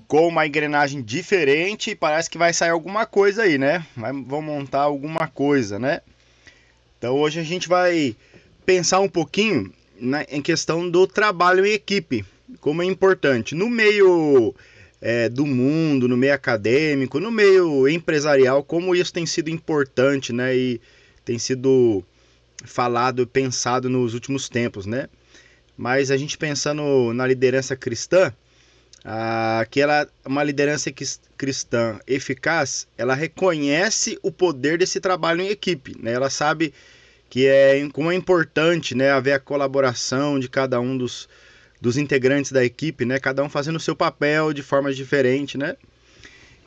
com uma engrenagem diferente e parece que vai sair alguma coisa aí, né? Vão montar alguma coisa, né? Então hoje a gente vai pensar um pouquinho em questão do trabalho em equipe, como é importante. No meio do mundo, no meio acadêmico, no meio empresarial, como isso tem sido importante, né? E tem sido falado e pensado nos últimos tempos, né? Mas a gente pensando na liderança cristã, que ela, uma liderança cristã eficaz, ela reconhece o poder desse trabalho em equipe, né? Ela sabe como é importante, né, haver a colaboração de cada um dos integrantes da equipe, né? Cada um fazendo o seu papel de forma diferente, né?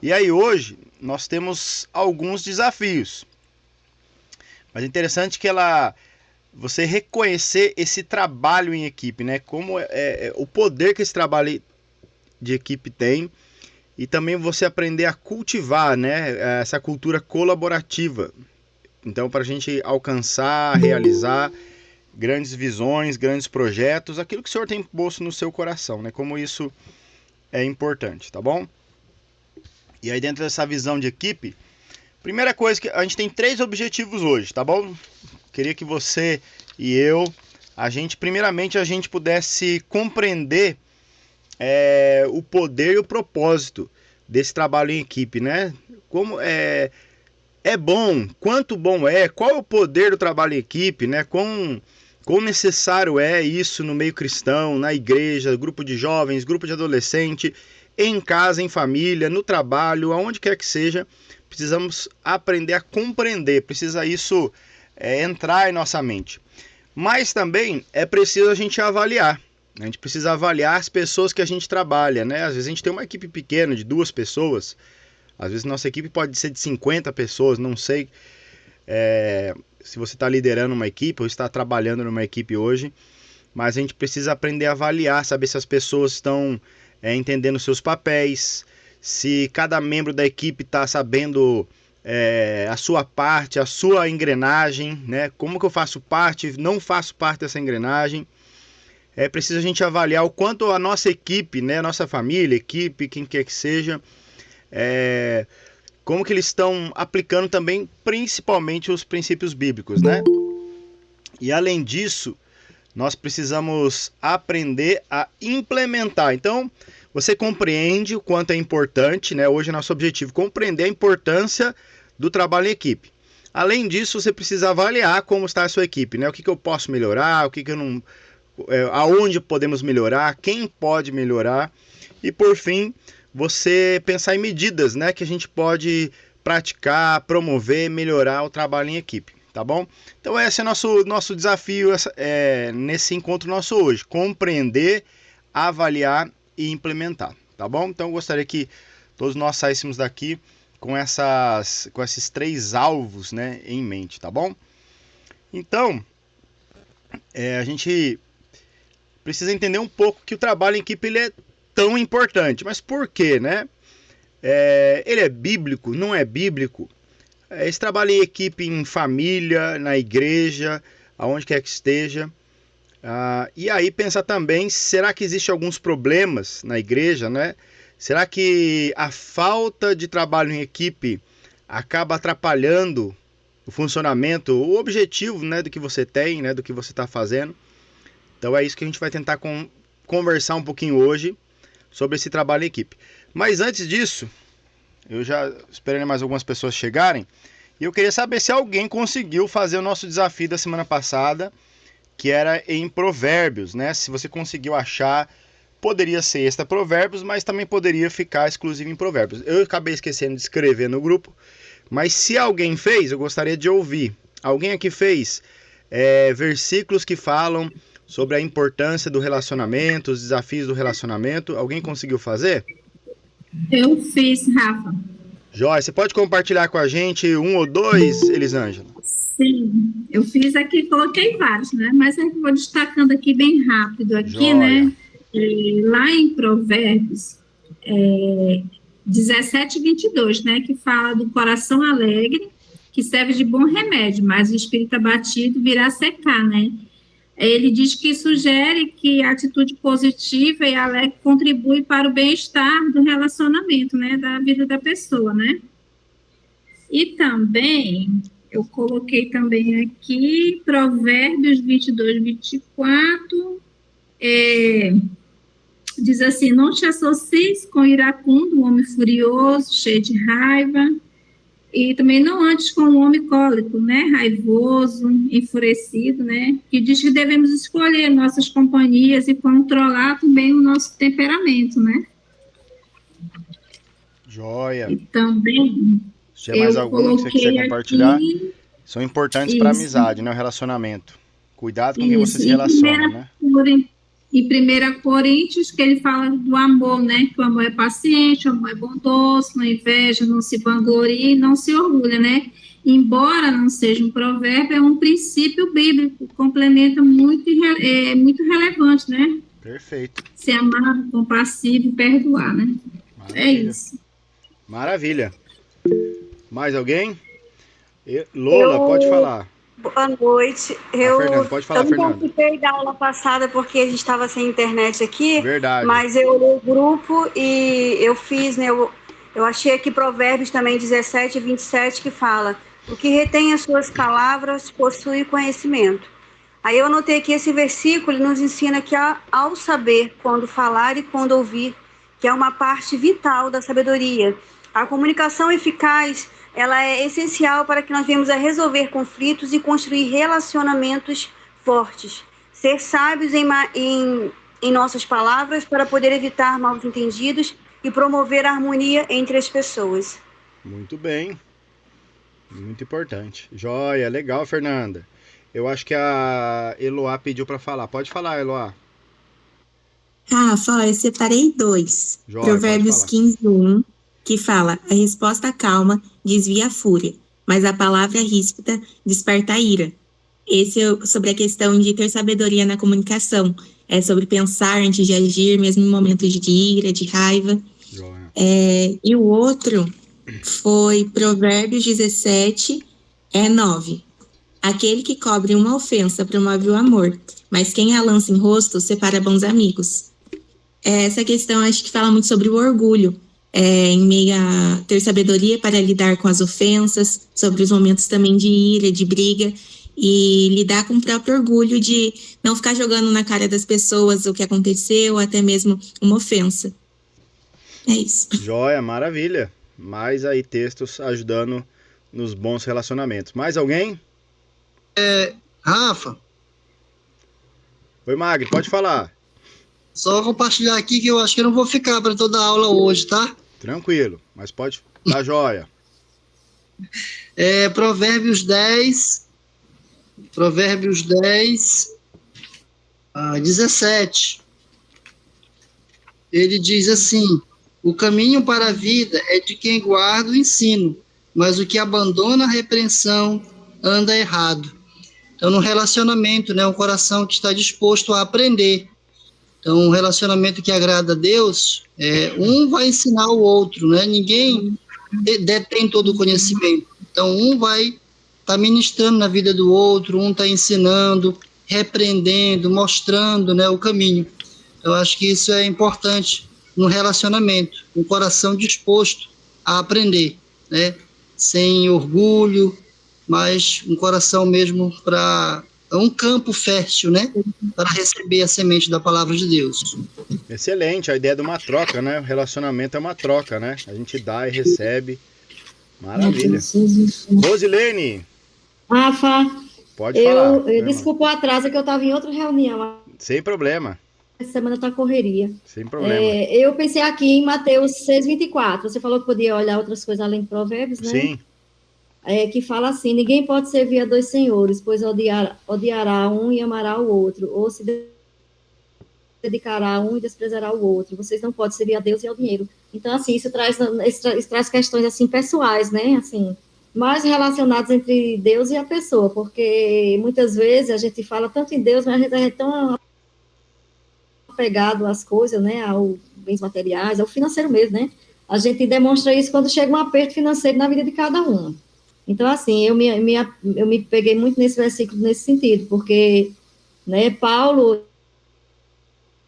E aí hoje nós temos alguns desafios. Mas é interessante que você reconhecer esse trabalho em equipe, né? Como o poder que esse trabalho de equipe tem, e também você aprender a cultivar, né, essa cultura colaborativa. Então, para a gente alcançar, realizar grandes visões, grandes projetos, aquilo que o Senhor tem posto no seu coração, né? Como isso é importante, tá bom? E aí, dentro dessa visão de equipe, primeira coisa que a gente tem 3 objetivos hoje, tá bom? Queria que você e eu, primeiramente, a gente pudesse compreender o poder e o propósito desse trabalho em equipe, né? Como é bom, quanto bom qual é o poder do trabalho em equipe, né? Quão necessário é isso no meio cristão, na igreja, grupo de jovens, grupo de adolescente, em casa, em família, no trabalho, aonde quer que seja, precisamos aprender a compreender, precisa isso entrar em nossa mente. Mas também é preciso a gente avaliar. A gente precisa avaliar as pessoas que a gente trabalha, né? Às vezes a gente tem uma equipe pequena de 2 pessoas, às vezes nossa equipe pode ser de 50 pessoas, não sei se você está liderando uma equipe ou está trabalhando numa equipe hoje, mas a gente precisa aprender a avaliar, saber se as pessoas estão entendendo seus papéis, se cada membro da equipe está sabendo a sua parte, a sua engrenagem, né? Como que eu faço parte, não faço parte dessa engrenagem. É preciso a gente avaliar o quanto a nossa equipe, né, a nossa família, equipe, quem quer que seja, como que eles estão aplicando também, principalmente, os princípios bíblicos, né? E além disso, nós precisamos aprender a implementar. Então, você compreende o quanto é importante, né? Hoje é nosso objetivo, compreender a importância do trabalho em equipe. Além disso, você precisa avaliar como está a sua equipe, né? O que eu posso melhorar, o que eu não... aonde podemos melhorar, quem pode melhorar. E por fim, você pensar em medidas, né, que a gente pode praticar, promover, melhorar o trabalho em equipe, tá bom? Então esse é nosso desafio nesse encontro nosso hoje, compreender, avaliar e implementar, tá bom? Então eu gostaria que todos nós saíssemos daqui com esses 3 alvos, né, em mente, tá bom? Então, a gente precisa entender um pouco que o trabalho em equipe ele é tão importante. Mas por quê, né? Ele é bíblico? Não é bíblico? Esse trabalho em equipe em família, na igreja, aonde quer que esteja. E aí pensar também, será que existem alguns problemas na igreja, né? Será que a falta de trabalho em equipe acaba atrapalhando o funcionamento, o objetivo, né, do que você tem, né, do que você está fazendo? Então é isso que a gente vai tentar conversar um pouquinho hoje sobre esse trabalho em equipe. Mas antes disso, eu já esperei mais algumas pessoas chegarem, e eu queria saber se alguém conseguiu fazer o nosso desafio da semana passada, que era em Provérbios, né? Se você conseguiu achar, poderia ser extra Provérbios, mas também poderia ficar exclusivo em Provérbios. Eu acabei esquecendo de escrever no grupo, mas se alguém fez, eu gostaria de ouvir. Alguém aqui fez versículos que falam sobre a importância do relacionamento, os desafios do relacionamento. Alguém conseguiu fazer? Eu fiz, Rafa. Joia, você pode compartilhar com a gente 1 ou 2, Elisângela? Sim, eu fiz aqui, coloquei vários, né? Mas eu vou destacando aqui bem rápido aqui, Joia. né? Lá em Provérbios 17, 22, né? Que fala do coração alegre, que serve de bom remédio, mas o espírito abatido virá secar, né? Ele diz que sugere que a atitude positiva e alegre contribui para o bem-estar do relacionamento, né, da vida da pessoa, né? E também, eu coloquei também aqui, Provérbios 22, 24, diz assim, não te associes com o iracundo, o homem furioso, cheio de raiva, e também não antes com o homem cólico, né, raivoso, enfurecido, né, que diz que devemos escolher nossas companhias e controlar também o nosso temperamento, né. Joia. E também Se tiver mais eu algum que você quiser coloquei compartilhar, aqui, são importantes para a isso, amizade, né? O relacionamento. Cuidado com quem você isso, se relaciona, né? Em 1 Coríntios, que ele fala do amor, né? Que o amor é paciente, o amor é bondoso, não inveja, não se vangloria e não se orgulha, né? Embora não seja um provérbio, é um princípio bíblico, complementa muito, muito relevante, né? Perfeito. Ser amado, compassivo e perdoar, né? É Maravilha. isso. Maravilha. Mais alguém? Lola, pode Eu, falar. boa noite. A Fernanda, Eu, pode eu falar, não Fernanda. participei da aula passada porque a gente estava sem internet aqui, Verdade. mas eu olhei o grupo e eu fiz, né? Eu achei aqui Provérbios também 17 e 27 que fala: o que retém as suas palavras possui conhecimento. Aí eu anotei que esse versículo ele nos ensina que ao saber quando falar e quando ouvir, que é uma parte vital da sabedoria. A comunicação eficaz, ela é essencial para que nós venhamos a resolver conflitos e construir relacionamentos fortes. Ser sábios em nossas palavras para poder evitar mal entendidos e promover a harmonia entre as pessoas. Muito bem. Muito importante. Joia, legal, Fernanda. Eu acho que a Eloá pediu para falar. Pode falar, Eloá. Rafa, eu separei dois. Joia, pode Provérbios falar. 15:1, que fala: a resposta calma desvia a fúria, mas a palavra ríspida desperta a ira. Esse é sobre a questão de ter sabedoria na comunicação. É sobre pensar antes de agir, mesmo em momentos de ira, de raiva. Joia. E o outro foi Provérbios 17, 9. Aquele que cobre uma ofensa promove o amor, mas quem a lança em rosto separa bons amigos. Essa questão acho que fala muito sobre o orgulho, em meio a ter sabedoria para lidar com as ofensas, sobre os momentos também de ira, de briga, e lidar com o próprio orgulho de não ficar jogando na cara das pessoas o que aconteceu, até mesmo uma ofensa. É isso. Joia, maravilha. Mais aí textos ajudando nos bons relacionamentos. Mais alguém? Rafa, Oi, Magri, pode falar. só compartilhar aqui que eu acho que eu não vou ficar para toda a aula hoje, tá? Tranquilo, mas pode. Tá joia. Provérbios 10, 17. Ele diz assim: o caminho para a vida é de quem guarda o ensino, mas o que abandona a repreensão anda errado. Então, no relacionamento, né, um coração que está disposto a aprender. Então, um relacionamento que agrada a Deus, um vai ensinar o outro, né? Ninguém detém todo o conhecimento. Então, um vai estar ministrando na vida do outro, um está ensinando, repreendendo, mostrando, né, o caminho. Eu acho que isso é importante no relacionamento, um coração disposto a aprender, né? Sem orgulho, mas um coração mesmo para um campo fértil, né? Para receber a semente da palavra de Deus. Excelente, a ideia de uma troca, né? O relacionamento é uma troca, né? A gente dá e recebe. Maravilha. Rosilene, Rafa, pode falar. desculpa o atraso, é que eu estava em outra reunião. Sem problema, Essa semana está correria. sem problema. Eu pensei aqui em Mateus 6:24. Você falou que podia olhar outras coisas além de Provérbios, né? Sim, Que fala assim: ninguém pode servir a dois senhores, pois odiará um e amará o outro, ou se dedicará a um e desprezará o outro. Vocês não podem servir a Deus e ao dinheiro. Então, assim, isso traz questões assim pessoais, né? Assim, mais relacionadas entre Deus e a pessoa, porque muitas vezes a gente fala tanto em Deus, mas a gente é tão apegado às coisas, né? Aos bens materiais, ao financeiro mesmo, né? A gente demonstra isso quando chega um aperto financeiro na vida de cada um. Então, assim, eu me peguei muito nesse versículo nesse sentido, porque né? Paulo,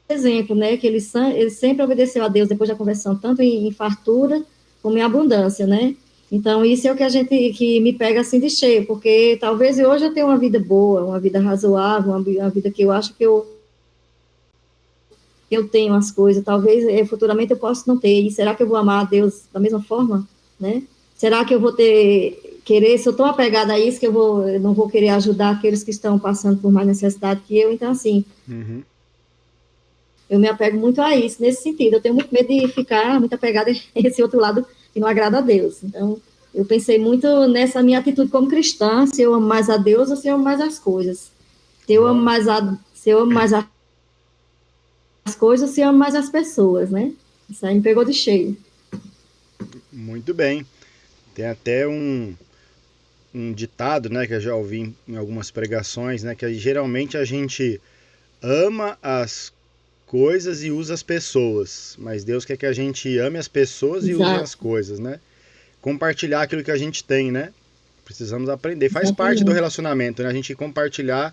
exemplo, né? Que ele sempre obedeceu a Deus depois da conversão, tanto em fartura como em abundância, né? Então, isso é o que me pega assim de cheio, porque talvez hoje eu tenha uma vida boa, uma vida razoável, uma vida que eu acho que eu tenho as coisas, talvez futuramente eu possa não ter, e será que eu vou amar a Deus da mesma forma, né? Será que eu vou querer, se eu estou apegada a isso, que eu não vou querer ajudar aqueles que estão passando por mais necessidade que eu, então assim, eu me apego muito a isso, nesse sentido, eu tenho muito medo de ficar muito apegada a esse outro lado que não agrada a Deus, então eu pensei muito nessa minha atitude como cristã, se eu amo mais a Deus ou se eu amo mais as coisas, se eu amo mais as coisas, se amo mais as pessoas, né? Isso aí me pegou de cheio. Muito bem. Tem até um ditado, né, que eu já ouvi em algumas pregações, né, que geralmente a gente ama as coisas e usa as pessoas, mas Deus quer que a gente ame as pessoas e use as coisas, né? Compartilhar aquilo que a gente tem, né? Precisamos aprender. Faz parte do relacionamento, né? A gente compartilhar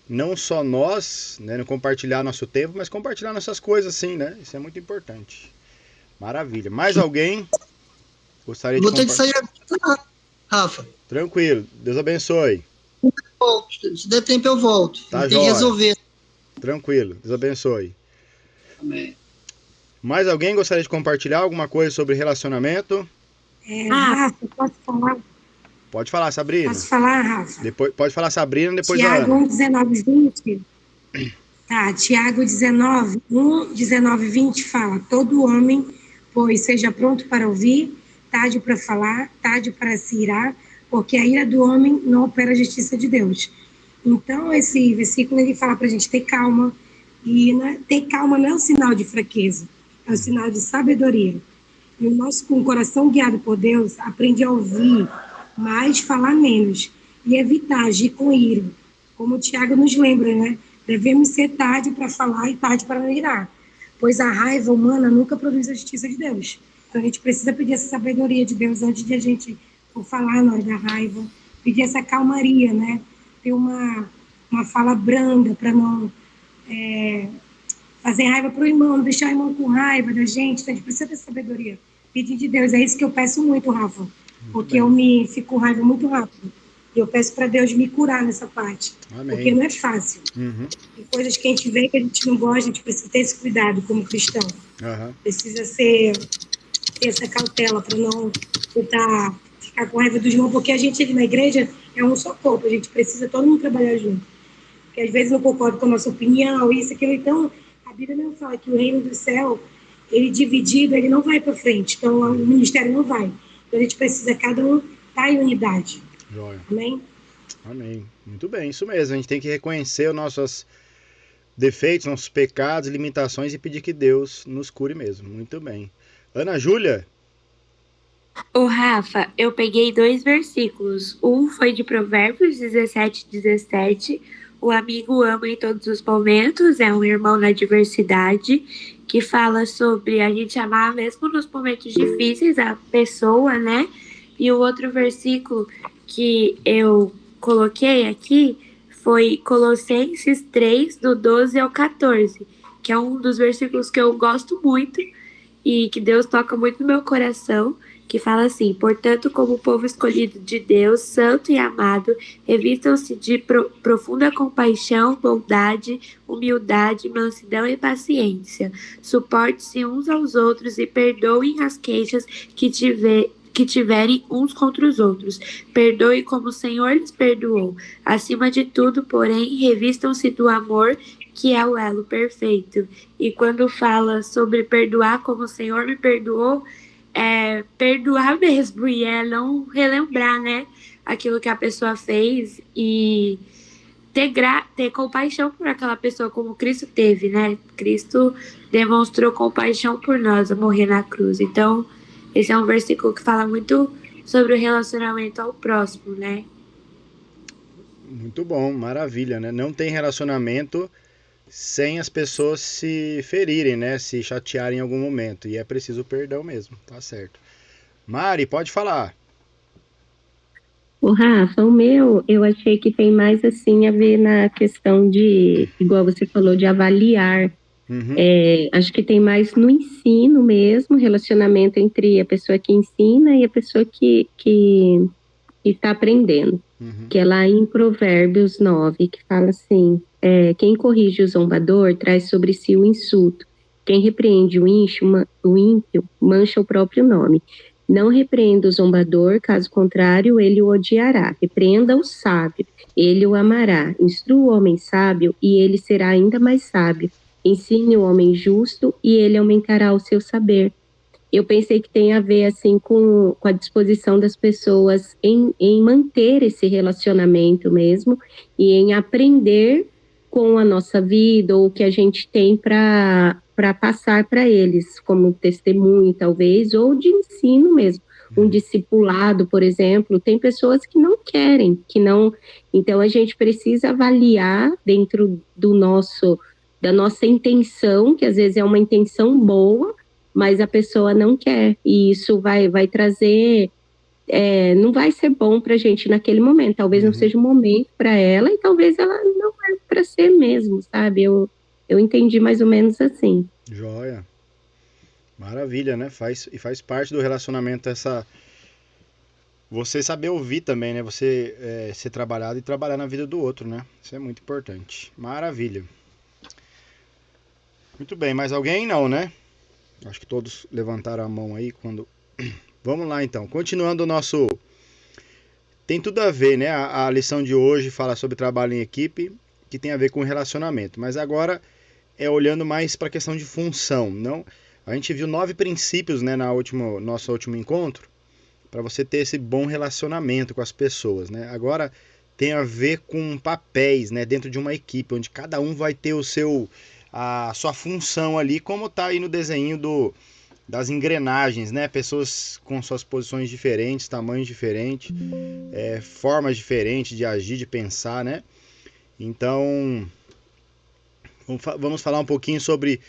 não só nós, né, não compartilhar nosso tempo, mas compartilhar nossas coisas, sim, né? Isso é muito importante. Maravilha. Mais alguém gostaria de compartilhar? Vou ter que sair, Rafa. Tranquilo. Deus abençoe. Se der tempo eu volto. Tá, tem que resolver. Tranquilo. Deus abençoe. Amém. Mais alguém gostaria de compartilhar alguma coisa sobre relacionamento? Rafa, posso falar? Pode falar, Sabrina. Posso falar, Rafa? Pode falar, Sabrina, depois Tiago a Ana. 1, 19, 20. Tá, Tiago 19, 1, 19, 20 fala: todo homem, pois seja pronto para ouvir, tarde para falar, tarde para se irar, porque a ira do homem não opera a justiça de Deus. Então, esse versículo ele fala para a gente ter calma, e ter calma não é um sinal de fraqueza, é um sinal de sabedoria. E o nosso, com o coração guiado por Deus, aprende a ouvir mais, falar menos, e evitar agir com ira. Como o Tiago nos lembra, né? Devemos ser tarde para falar e tarde para não irar, pois a raiva humana nunca produz a justiça de Deus. Então a gente precisa pedir essa sabedoria de Deus antes de a gente for falar na hora da raiva, pedir essa calmaria, né? Ter uma fala branda para não fazer raiva para o irmão, não deixar o irmão com raiva da gente. Então a gente precisa ter sabedoria. Pedir de Deus, é isso que eu peço muito, Rafa, porque eu fico com raiva muito rápido. E eu peço para Deus me curar nessa parte. Amém. Porque não é fácil. Tem coisas que a gente vê que a gente não gosta, a gente precisa ter esse cuidado como cristão. Precisa ter essa cautela para não ficar com raiva do irmão, porque a gente aqui na igreja é um só corpo, a gente precisa todo mundo trabalhar junto. Porque às vezes não concorda com a nossa opinião, isso, aquilo. Então, a Bíblia não fala que o reino do céu, ele dividido, ele não vai para frente. Então, o ministério não vai. Então, a gente precisa cada um estar em unidade. Joia. Amém? Amém. Muito bem, isso mesmo. A gente tem que reconhecer os nossos defeitos, nossos pecados, limitações e pedir que Deus nos cure mesmo. Muito bem. Ana Júlia? Ô Rafa, eu peguei 2 versículos. Um foi de Provérbios 17:17. O amigo ama em todos os momentos, é um irmão na diversidade, que fala sobre a gente amar mesmo nos momentos difíceis a pessoa, né? E o outro versículo que eu coloquei aqui foi Colossenses 3, do 12 ao 14, que é um dos versículos que eu gosto muito e que Deus toca muito no meu coração, que fala assim: portanto, como povo escolhido de Deus, santo e amado, revistam-se de profunda compaixão, bondade, humildade, mansidão e paciência. Suporte-se uns aos outros e perdoem as queixas que tiverem uns contra os outros. Perdoe como o Senhor lhes perdoou. Acima de tudo, porém, revistam-se do amor, que é o elo perfeito. E quando fala sobre perdoar como o Senhor me perdoou, é perdoar mesmo, e é não relembrar, né, aquilo que a pessoa fez e ter compaixão por aquela pessoa como Cristo teve, né? Cristo demonstrou compaixão por nós a morrer na cruz. Então, esse é um versículo que fala muito sobre o relacionamento ao próximo, né? Muito bom, maravilha, né? Não tem relacionamento sem as pessoas se ferirem, né? Se chatearem em algum momento. E é preciso perdão mesmo, tá certo. Mari, pode falar. O Rafa, o meu, eu achei que tem mais assim a ver na questão de, igual você falou, de avaliar. Uhum, Acho que tem mais no ensino mesmo, relacionamento entre a pessoa que ensina e a pessoa que está aprendendo. uhum, Que é lá em Provérbios 9, que fala assim: quem corrige o zombador traz sobre si o insulto. Quem repreende o ímpio mancha o próprio nome. Não repreenda o zombador, caso contrário, ele o odiará. Repreenda o sábio, ele o amará. Instrua o homem sábio, e ele será ainda mais sábio. Ensine o homem justo, e ele aumentará o seu saber. Eu pensei que tem a ver assim com a disposição das pessoas em manter esse relacionamento mesmo e em aprender com a nossa vida ou o que a gente tem para passar para eles, como testemunho, talvez, ou de ensino mesmo. Um discipulado, por exemplo, tem pessoas que não querem, que não. Então a gente precisa avaliar dentro da nossa intenção, que às vezes é uma intenção boa, mas a pessoa não quer, e isso vai trazer, não vai ser bom para a gente naquele momento, talvez não seja o momento para ela, e talvez ela não é para ser mesmo, sabe? Eu entendi mais ou menos assim. joia. Maravilha, né? Faz parte do relacionamento essa. Você saber ouvir também, né? Você ser trabalhado e trabalhar na vida do outro, né? Isso é muito importante. Maravilha. Muito bem, mais alguém? Não, né? Acho que todos levantaram a mão aí quando. Vamos lá então. Continuando o nosso. Tem tudo a ver, né? A lição de hoje fala sobre trabalho em equipe, que tem a ver com relacionamento. Mas agora é olhando mais para a questão de função. Não? A gente viu 9 princípios, né, nosso último encontro, para você ter esse bom relacionamento com as pessoas, né? Agora tem a ver com papéis, né, dentro de uma equipe, onde cada um vai ter a sua função ali, como tá aí no desenho das engrenagens, né? Pessoas com suas posições diferentes, tamanhos diferentes, formas diferentes de agir, de pensar, né? Então, vamos falar um pouquinho sobre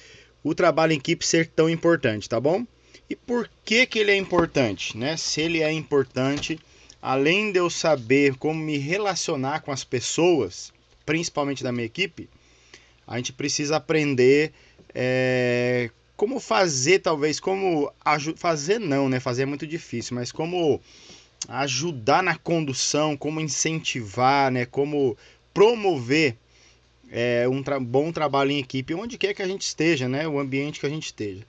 o trabalho em equipe ser tão importante, tá bom? E por que ele é importante, né? Se ele é importante, além de eu saber como me relacionar com as pessoas, principalmente da minha equipe, a gente precisa aprender como fazer, talvez, fazer não, né? Fazer é muito difícil, mas como ajudar na condução, como incentivar, né? Como promover bom trabalho em equipe, onde quer que a gente esteja, né? O ambiente que a gente esteja.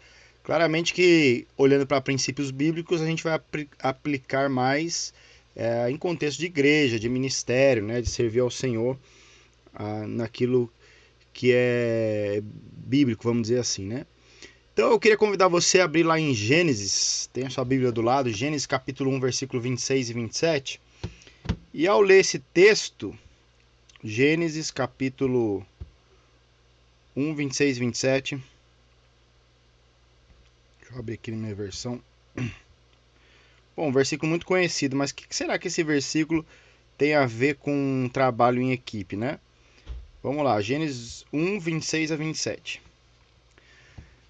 Claramente que, olhando para princípios bíblicos, a gente vai aplicar mais em contexto de igreja, de ministério, né? De servir ao Senhor naquilo que é bíblico, vamos dizer assim, né? Então eu queria convidar você a abrir lá em Gênesis, tem a sua Bíblia do lado, Gênesis capítulo 1, versículo 26 e 27. E ao ler esse texto, Gênesis capítulo 1, 26 e 27. Deixa eu abrir aqui na minha versão. Bom, um versículo muito conhecido, mas o que será que esse versículo tem a ver com trabalho em equipe, né? Vamos lá, Gênesis 1, 26 a 27.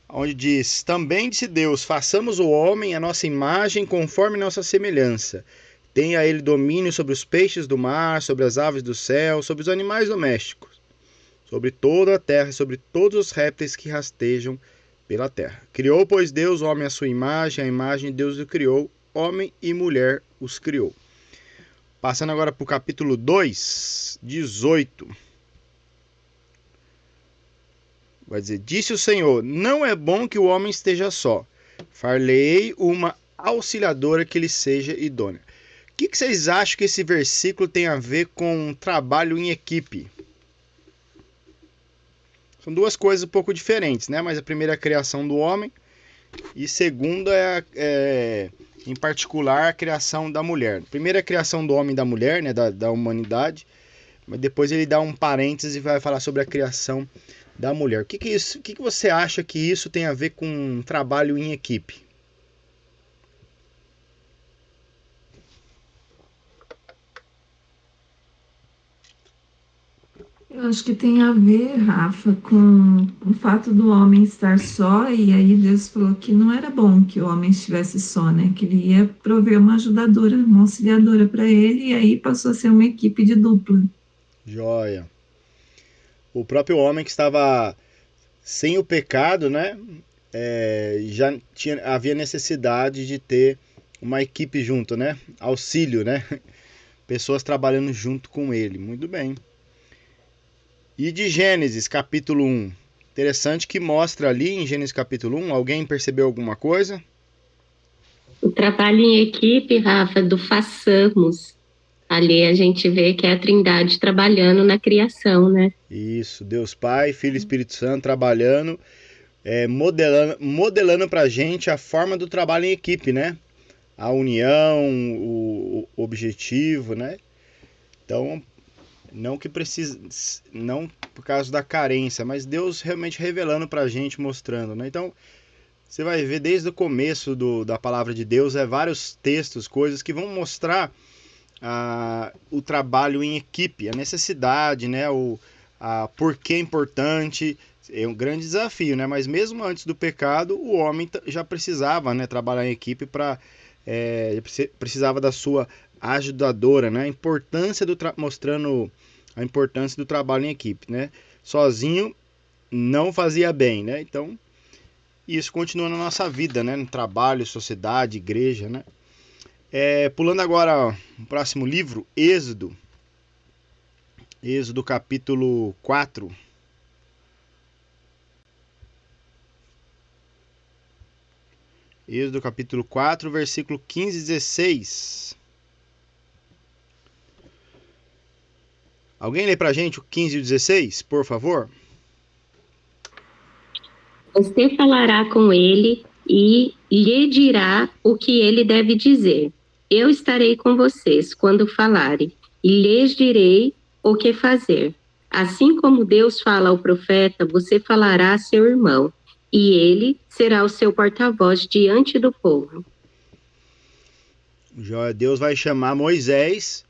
Onde diz: Também disse Deus, façamos o homem à nossa imagem, conforme nossa semelhança. Tenha ele domínio sobre os peixes do mar, sobre as aves do céu, sobre os animais domésticos, sobre toda a terra e sobre todos os répteis que rastejam pela terra. Criou, pois, Deus o homem à sua imagem, a imagem de Deus o criou, homem e mulher os criou. Passando agora para o capítulo 2, 18. Vai dizer: Disse o Senhor, não é bom que o homem esteja só. Far-lhe-ei uma auxiliadora que lhe seja idônea. O que vocês acham que esse versículo tem a ver com trabalho em equipe? São duas coisas um pouco diferentes, né? Mas a primeira é a criação do homem e a segunda em particular, a criação da mulher. Primeiro é a criação do homem e da mulher, né? Da humanidade. Mas depois ele dá um parênteses e vai falar sobre a criação da mulher. O que você acha que isso tem a ver com trabalho em equipe? Eu acho que tem a ver, Rafa, com o fato do homem estar só, e aí Deus falou que não era bom que o homem estivesse só, né? Que ele ia prover uma ajudadora, uma auxiliadora para ele, e aí passou a ser uma equipe de dupla. Joia. O próprio homem que estava sem o pecado, né? Havia necessidade de ter uma equipe junto, né? Auxílio, né? Pessoas trabalhando junto com ele. Muito bem. E de Gênesis, capítulo 1. Interessante que mostra ali em Gênesis capítulo 1, alguém percebeu alguma coisa? O trabalho em equipe, Rafa, do façamos. Ali a gente vê que é a Trindade trabalhando na criação, né? Isso, Deus Pai, Filho e Espírito Santo trabalhando, modelando pra gente a forma do trabalho em equipe, né? A união, o objetivo, né? Então, não por causa da carência, mas Deus realmente revelando pra gente, mostrando, né? Então, você vai ver desde o começo da palavra de Deus, vários textos, coisas que vão mostrar o trabalho em equipe, a necessidade, né? Por que é importante, é um grande desafio, né? Mas mesmo antes do pecado, o homem já precisava, né, trabalhar em equipe precisava da sua ajudadora, né? Mostrando a importância do trabalho em equipe, né? Sozinho não fazia bem, né? Então, isso continua na nossa vida, né? No trabalho, sociedade, igreja, né? Pulando agora o próximo livro, Êxodo capítulo 4. Êxodo capítulo 4, versículo 15 e 16. Alguém lê pra gente o 15 e o 16, por favor? Você falará com ele e lhe dirá o que ele deve dizer. Eu estarei com vocês quando falarem, e lhes direi o que fazer. Assim como Deus fala ao profeta, você falará a seu irmão, e ele será o seu porta-voz diante do povo. Deus vai chamar Moisés,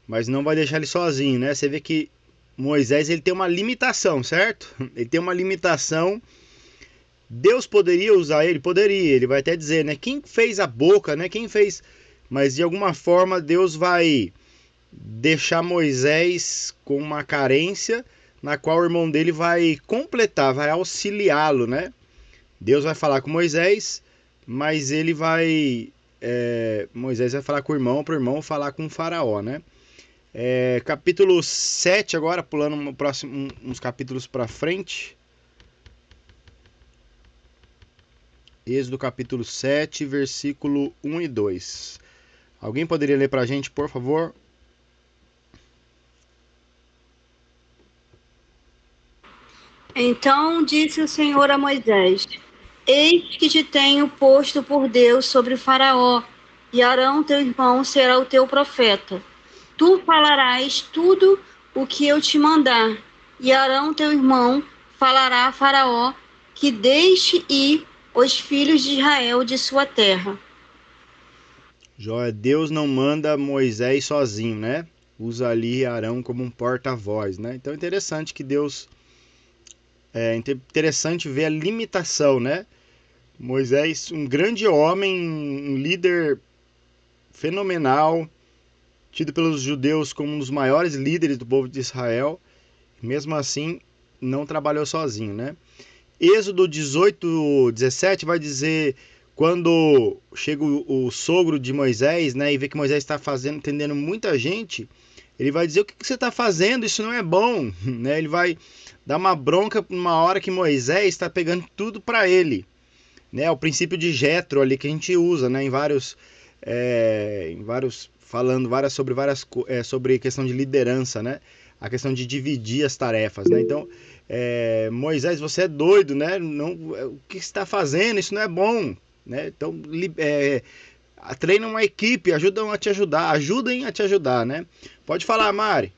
mas não vai deixar ele sozinho, né? Você vê que Moisés ele tem uma limitação, certo? Ele tem uma limitação. Deus poderia usar ele? Poderia. Ele vai até dizer, né? Quem fez a boca, né? Quem fez... Mas de alguma forma Deus vai deixar Moisés com uma carência na qual o irmão dele vai completar, vai auxiliá-lo, né? Deus vai falar com Moisés, mas ele vai... Moisés vai falar com o irmão, para o irmão falar com o faraó, né? Capítulo 7 agora, pulando uns capítulos para frente. Êxodo capítulo 7, versículo 1 e 2. Alguém poderia ler para a gente, por favor? Então disse o Senhor a Moisés: Eis que te tenho posto por Deus sobre Faraó, e Arão teu irmão será o teu profeta. Tu falarás tudo o que eu te mandar, e Arão teu irmão falará a Faraó que deixe ir os filhos de Israel de sua terra. Deus não manda Moisés sozinho, né? Usa ali Arão como um porta-voz, né? Então é interessante que Deus... interessante ver a limitação, né? Moisés, um grande homem, um líder fenomenal, tido pelos judeus como um dos maiores líderes do povo de Israel, mesmo assim não trabalhou sozinho, né? Êxodo 18, 17 vai dizer, quando chega o sogro de Moisés, né, e vê que Moisés está atendendo muita gente, ele vai dizer: o que você está fazendo? Isso não é bom, né? Ele vai dar uma bronca numa hora que Moisés está pegando tudo para ele, né? O princípio de Jetro ali que a gente usa, né, falando sobre questão de liderança, né? A questão de dividir as tarefas, né? Então, Moisés, você é doido, né? Não, o que você está fazendo? Isso não é bom, né? Então, treina uma equipe, ajudem a te ajudar, né? Pode falar, Mari.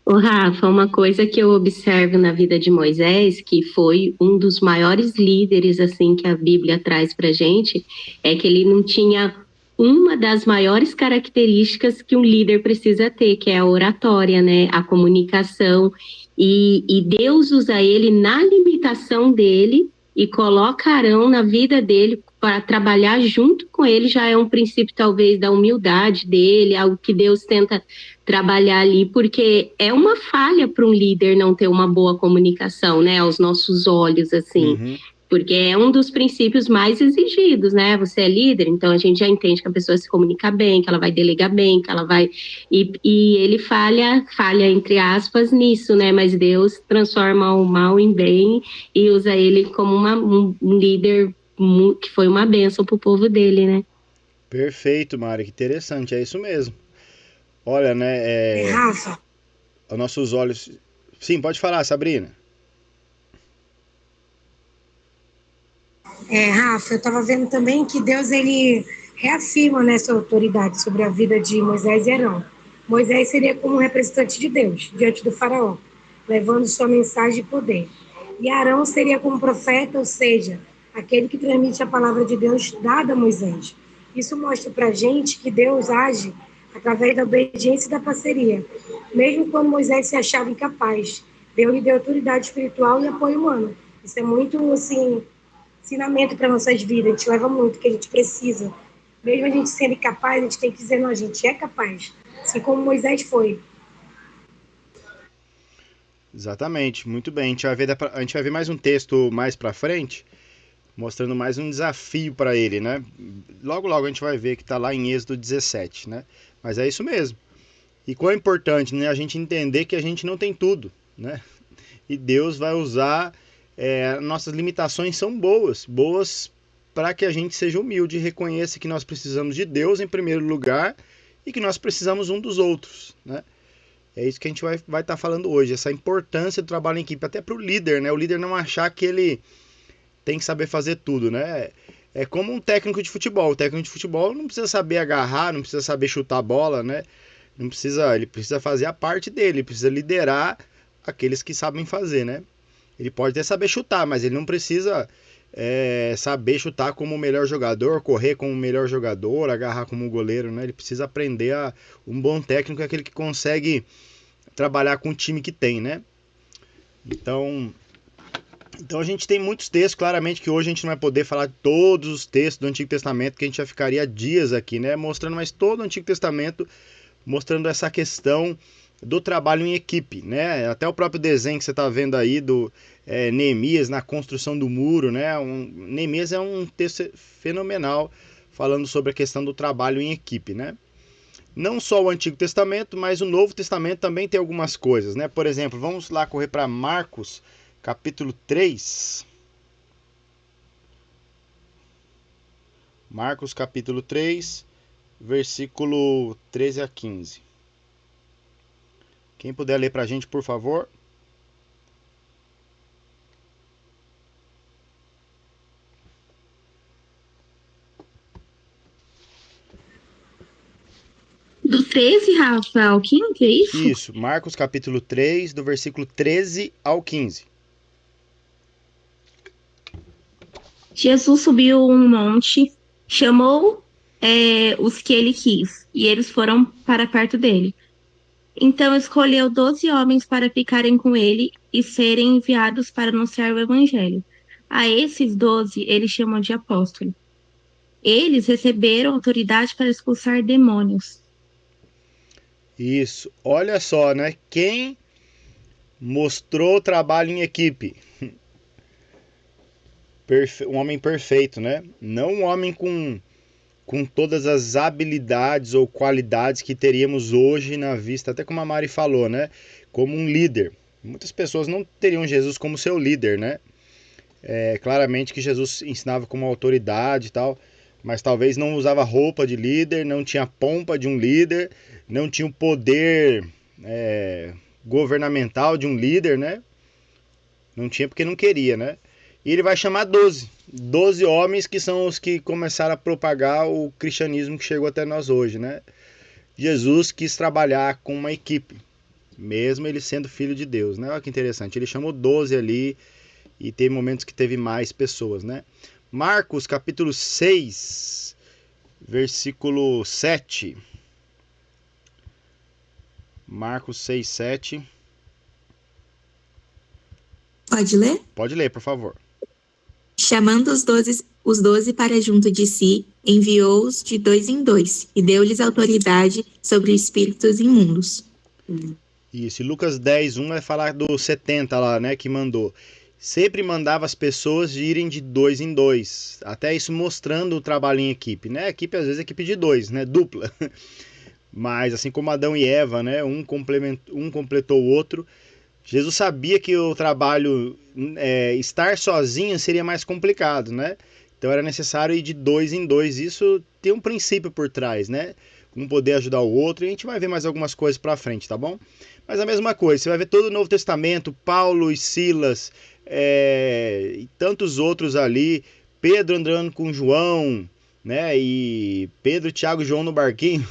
Ô Rafa, uma coisa que eu observo na vida de Moisés, que foi um dos maiores líderes assim que a Bíblia traz pra gente, é que ele não tinha uma das maiores características que um líder precisa ter, que é a oratória, né? A comunicação. E Deus usa ele na limitação dele e coloca Arão na vida dele para trabalhar junto com ele. Já é um princípio, talvez, da humildade dele, algo que Deus tenta trabalhar ali, porque é uma falha para um líder não ter uma boa comunicação, né? Aos nossos olhos, assim. Uhum. Porque é um dos princípios mais exigidos, né? Você é líder, então a gente já entende que a pessoa se comunica bem, que ela vai delegar bem, que ela vai... E ele falha, entre aspas, nisso, né? Mas Deus transforma o mal em bem e usa ele como um líder que foi uma bênção para o povo dele, né? Perfeito, Mari, que interessante, é isso mesmo. Olha, né, Rafa, aos nossos olhos... Sim, pode falar, Sabrina. Rafa, eu estava vendo também que Deus, ele reafirma, né, sua autoridade sobre a vida de Moisés e Arão. Moisés seria como um representante de Deus diante do faraó, levando sua mensagem de poder. E Arão seria como profeta, ou seja, aquele que transmite a palavra de Deus dada a Moisés. Isso mostra para a gente que Deus age através da obediência e da parceria. Mesmo quando Moisés se achava incapaz, Deus lhe deu autoridade espiritual e apoio humano. Isso é muito, assim, ensinamento para nossas vidas. A gente leva muito, que a gente precisa. Mesmo a gente sendo incapaz, a gente tem que dizer, não, a gente é capaz. Assim como Moisés foi. Exatamente, muito bem. A gente vai ver mais um texto mais pra frente, mostrando mais um desafio para ele, né? Logo, logo a gente vai ver que tá lá em Êxodo 17, né? Mas é isso mesmo. E quão é importante, né? A gente entender que a gente não tem tudo, né? E Deus vai usar... nossas limitações são boas para que a gente seja humilde e reconheça que nós precisamos de Deus em primeiro lugar e que nós precisamos um dos outros, né? É isso que a gente vai estar falando hoje, essa importância do trabalho em equipe, até para o líder, né? O líder não achar que ele tem que saber fazer tudo, né? É como um técnico de futebol. O técnico de futebol não precisa saber agarrar, não precisa saber chutar a bola, né? Ele precisa fazer a parte dele, ele precisa liderar aqueles que sabem fazer, né? Ele pode até saber chutar, mas ele não precisa saber chutar como o melhor jogador, correr como o melhor jogador, agarrar como o goleiro, né? Ele precisa aprender um bom técnico é aquele que consegue trabalhar com o time que tem, né? Então a gente tem muitos textos, claramente que hoje a gente não vai poder falar de todos os textos do Antigo Testamento, que a gente já ficaria dias aqui, né? Mostrando mais todo o Antigo Testamento, mostrando essa questão do trabalho em equipe, né? Até o próprio desenho que você está vendo aí do Neemias na construção do muro, né? Neemias é um texto fenomenal falando sobre a questão do trabalho em equipe, né? Não só o Antigo Testamento, mas o Novo Testamento também tem algumas coisas, né? Por exemplo, vamos lá correr para Marcos, capítulo 3. Marcos, capítulo 3, versículo 13 a 15. Quem puder ler para a gente, por favor. Do 13, Rafa, ao 15, é isso? Isso, Marcos capítulo 3, do versículo 13 ao 15. Jesus subiu um monte, chamou os que ele quis, e eles foram para perto dele. Então escolheu 12 homens para ficarem com ele e serem enviados para anunciar o evangelho. A esses 12 ele chamou de apóstolos. Eles receberam autoridade para expulsar demônios. Isso, olha só, né? Quem mostrou trabalho em equipe? Um homem perfeito, né? Não um homem com todas as habilidades ou qualidades que teríamos hoje na vista, até como a Mari falou, né? Como um líder. Muitas pessoas não teriam Jesus como seu líder, né? Claramente que Jesus ensinava como autoridade e tal, mas talvez não usava roupa de líder, não tinha pompa de um líder, não tinha o poder governamental de um líder, né? Não tinha porque não queria, né? E ele vai chamar 12 homens que são os que começaram a propagar o cristianismo que chegou até nós hoje, né? Jesus quis trabalhar com uma equipe, mesmo ele sendo filho de Deus, né? Olha que interessante, ele chamou 12 ali e teve momentos que teve mais pessoas, né? Marcos capítulo 6, versículo 7. Marcos 6, 7. Pode ler? Pode ler, por favor. Chamando os 12 para junto de si, enviou-os de 2 em 2 e deu-lhes autoridade sobre espíritos imundos. Isso, e Lucas 10, 1 vai falar do 70 lá, né, que mandou. Sempre mandava as pessoas de irem de 2 em 2. Até isso mostrando o trabalho em equipe, né? Equipe, às vezes, é equipe de 2, né? Dupla. Mas, assim como Adão e Eva, né? Um completou o outro. Jesus sabia que o trabalho, estar sozinho seria mais complicado, né? Então era necessário ir de 2 em 2. Isso tem um princípio por trás, né? Um poder ajudar o outro. E a gente vai ver mais algumas coisas pra frente, tá bom? Mas a mesma coisa, você vai ver todo o Novo Testamento, Paulo e Silas, e tantos outros ali, Pedro andando com João, né? E Pedro, Tiago e João no barquinho.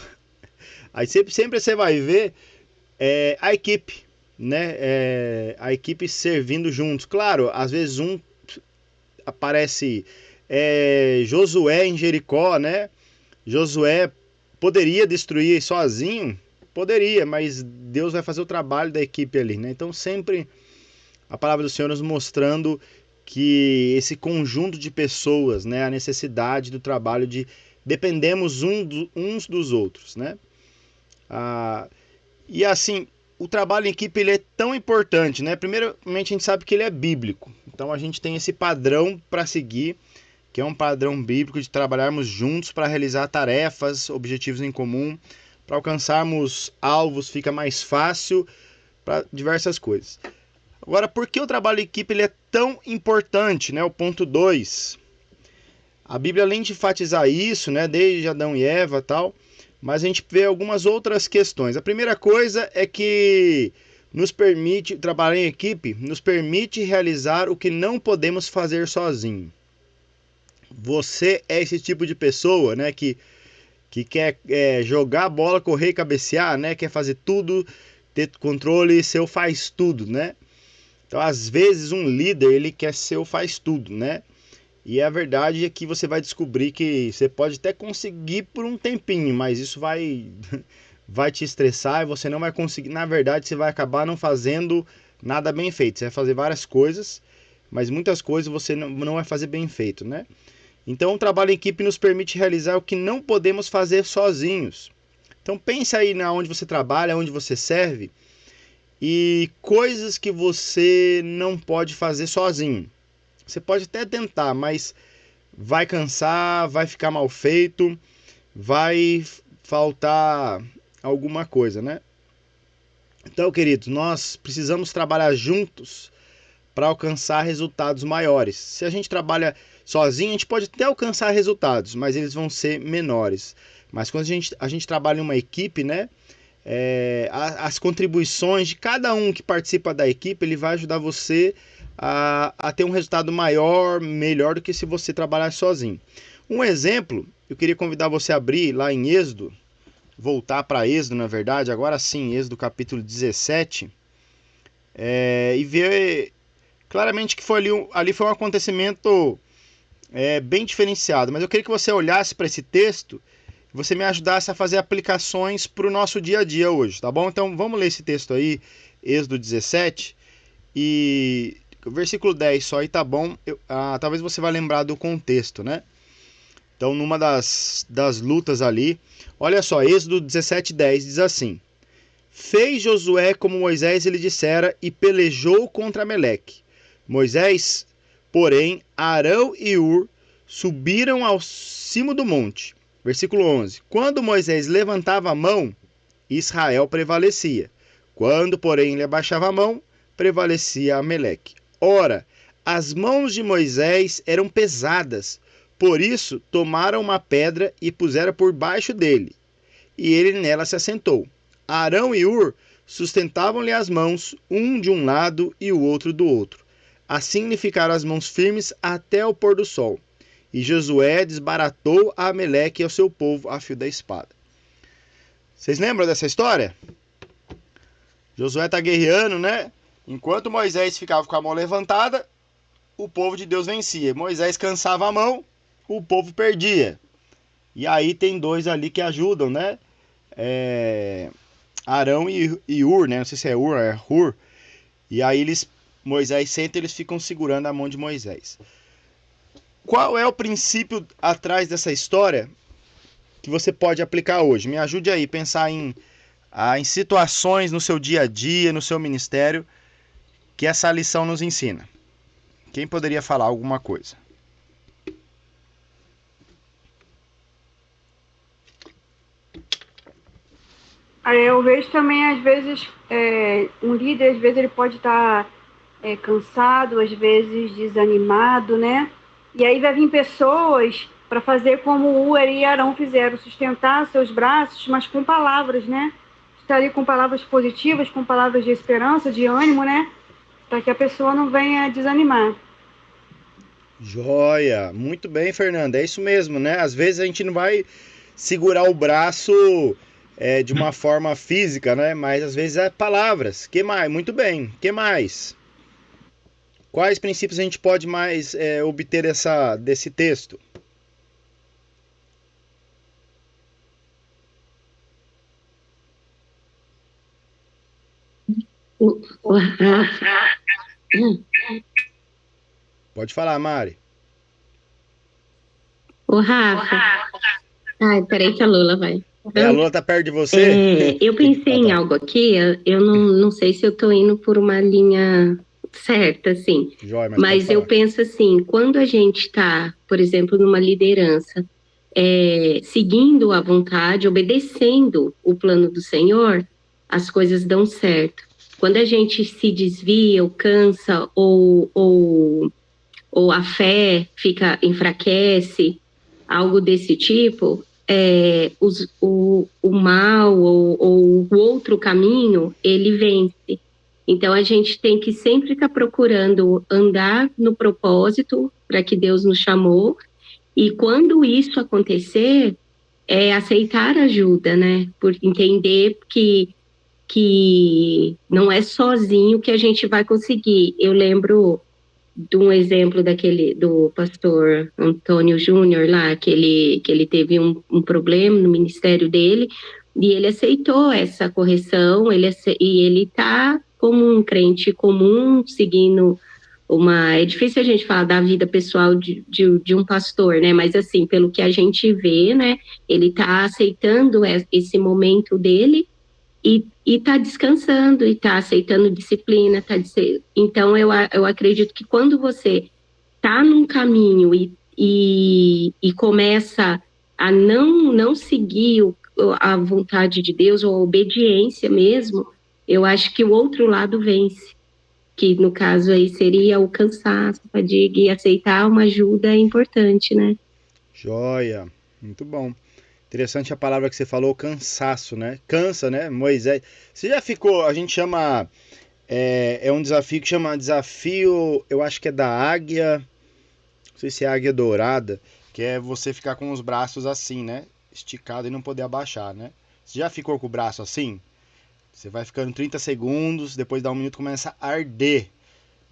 Aí sempre você vai ver a equipe, né? A equipe servindo juntos. Claro, às vezes aparece Josué em Jericó, né? Josué poderia destruir sozinho, poderia, mas Deus vai fazer o trabalho da equipe ali, né? Então sempre a palavra do Senhor nos mostrando que esse conjunto de pessoas, né, a necessidade do trabalho de dependemos uns dos outros, né? E assim, o trabalho em equipe ele é tão importante, né? Primeiramente a gente sabe que ele é bíblico, então a gente tem esse padrão para seguir, que é um padrão bíblico de trabalharmos juntos para realizar tarefas, objetivos em comum, para alcançarmos alvos, fica mais fácil para diversas coisas. Agora, por que o trabalho em equipe ele é tão importante, né? O ponto 2. A Bíblia, além de enfatizar isso, né, desde Adão e Eva e tal, mas a gente vê algumas outras questões. A primeira coisa é que trabalhar em equipe nos permite realizar o que não podemos fazer sozinho. Você é esse tipo de pessoa, né, que quer jogar a bola, correr e cabecear, né, quer fazer tudo, ter controle, ser o faz tudo, né? Então, às vezes, um líder, ele quer ser o faz tudo, né? E a verdade é que você vai descobrir que você pode até conseguir por um tempinho, mas isso vai te estressar e você não vai conseguir. Na verdade, você vai acabar não fazendo nada bem feito. Você vai fazer várias coisas, mas muitas coisas você não vai fazer bem feito, né? Então, o trabalho em equipe nos permite realizar o que não podemos fazer sozinhos. Então, pense aí onde você trabalha, onde você serve, e coisas que você não pode fazer sozinho. Você pode até tentar, mas vai cansar, vai ficar mal feito, vai faltar alguma coisa, né? Então, queridos, nós precisamos trabalhar juntos para alcançar resultados maiores. Se a gente trabalha sozinho, a gente pode até alcançar resultados, mas eles vão ser menores. Mas quando a gente trabalha em uma equipe, né? As contribuições de cada um que participa da equipe, ele vai ajudar você a ter um resultado melhor do que se você trabalhar sozinho. Um exemplo, eu queria convidar você a abrir lá em Êxodo, voltar para Êxodo, na verdade, agora sim, Êxodo capítulo 17, e ver claramente que ali foi um acontecimento bem diferenciado, mas eu queria que você olhasse para esse texto, você me ajudasse a fazer aplicações para o nosso dia a dia hoje, tá bom? Então vamos ler esse texto aí, Êxodo 17, e o versículo 10 só aí tá bom, talvez você vai lembrar do contexto, né? Então numa das lutas ali, olha só, Êxodo 17:10 diz assim: Fez Josué como Moisés lhe dissera e pelejou contra Ameleque. Moisés, porém, Arão e Hur subiram ao cimo do monte. Versículo 11. Quando Moisés levantava a mão, Israel prevalecia. Quando, porém, ele abaixava a mão, prevalecia Ameleque. Ora, as mãos de Moisés eram pesadas, por isso tomaram uma pedra e puseram por baixo dele, e ele nela se assentou. Arão e Hur sustentavam-lhe as mãos, um de um lado e o outro do outro. Assim lhe ficaram as mãos firmes até o pôr do sol. E Josué desbaratou a Ameleque e ao seu povo a fio da espada. Vocês lembram dessa história? Josué está guerreando, né? Enquanto Moisés ficava com a mão levantada, o povo de Deus vencia. Moisés cansava a mão, o povo perdia. E aí tem dois ali que ajudam, né? Arão e Ur, né? Não sei se é Ur, é Hur. E aí Moisés senta e eles ficam segurando a mão de Moisés. Qual é o princípio atrás dessa história que você pode aplicar hoje? Me ajude aí a pensar em situações no seu dia a dia, no seu ministério, que essa lição nos ensina. Quem poderia falar alguma coisa? Eu vejo também, às vezes, um líder, às vezes ele pode estar cansado, às vezes desanimado, né? E aí vai vir pessoas para fazer como Ur e Arão fizeram, sustentar seus braços, mas com palavras, né? Estar ali com palavras positivas, com palavras de esperança, de ânimo, né? Para que a pessoa não venha desanimar. Joia! Muito bem, Fernanda. É isso mesmo, né? Às vezes a gente não vai segurar o braço de uma forma física, né? Mas às vezes é palavras. Que mais? Muito bem. Que mais? Quais princípios a gente pode mais obter desse texto? Pode falar, Mari. Ô, Rafa. Ai, peraí que a Lula vai. A Lula tá perto de você? Eu pensei em algo aqui, eu não sei se eu tô indo por uma linha certa, assim. Jóia, mas eu penso assim, quando a gente tá, por exemplo, numa liderança, seguindo a vontade, obedecendo o plano do Senhor, as coisas dão certo. Quando a gente se desvia ou cansa ou a fé enfraquece, algo desse tipo, o mal ou o outro caminho, ele vence. Então, a gente tem que sempre estar procurando andar no propósito para que Deus nos chamou, e quando isso acontecer, aceitar ajuda, né? Por entender que não é sozinho que a gente vai conseguir. Eu lembro de um exemplo do pastor Antônio Júnior lá, que ele teve um problema no ministério dele, e ele aceitou essa correção, e ele está como um crente comum, seguindo é difícil a gente falar da vida pessoal de um pastor, né, mas assim, pelo que a gente vê, né, ele está aceitando esse momento dele, e está descansando, e está aceitando disciplina, então eu acredito que quando você está num caminho e começa a não seguir a vontade de Deus, ou a obediência mesmo, eu acho que o outro lado vence, que no caso aí seria o cansaço, a fadiga, e aceitar uma ajuda importante, né? Joia, muito bom. Interessante a palavra que você falou, cansaço, né? Cansa, né? Moisés. Você já ficou, a gente chama, um desafio que chama desafio, eu acho que é da águia, não sei se é águia dourada, que é você ficar com os braços assim, né? Esticado e não poder abaixar, né? Você já ficou com o braço assim? Você vai ficando 30 segundos, depois dá um minuto, começa a arder.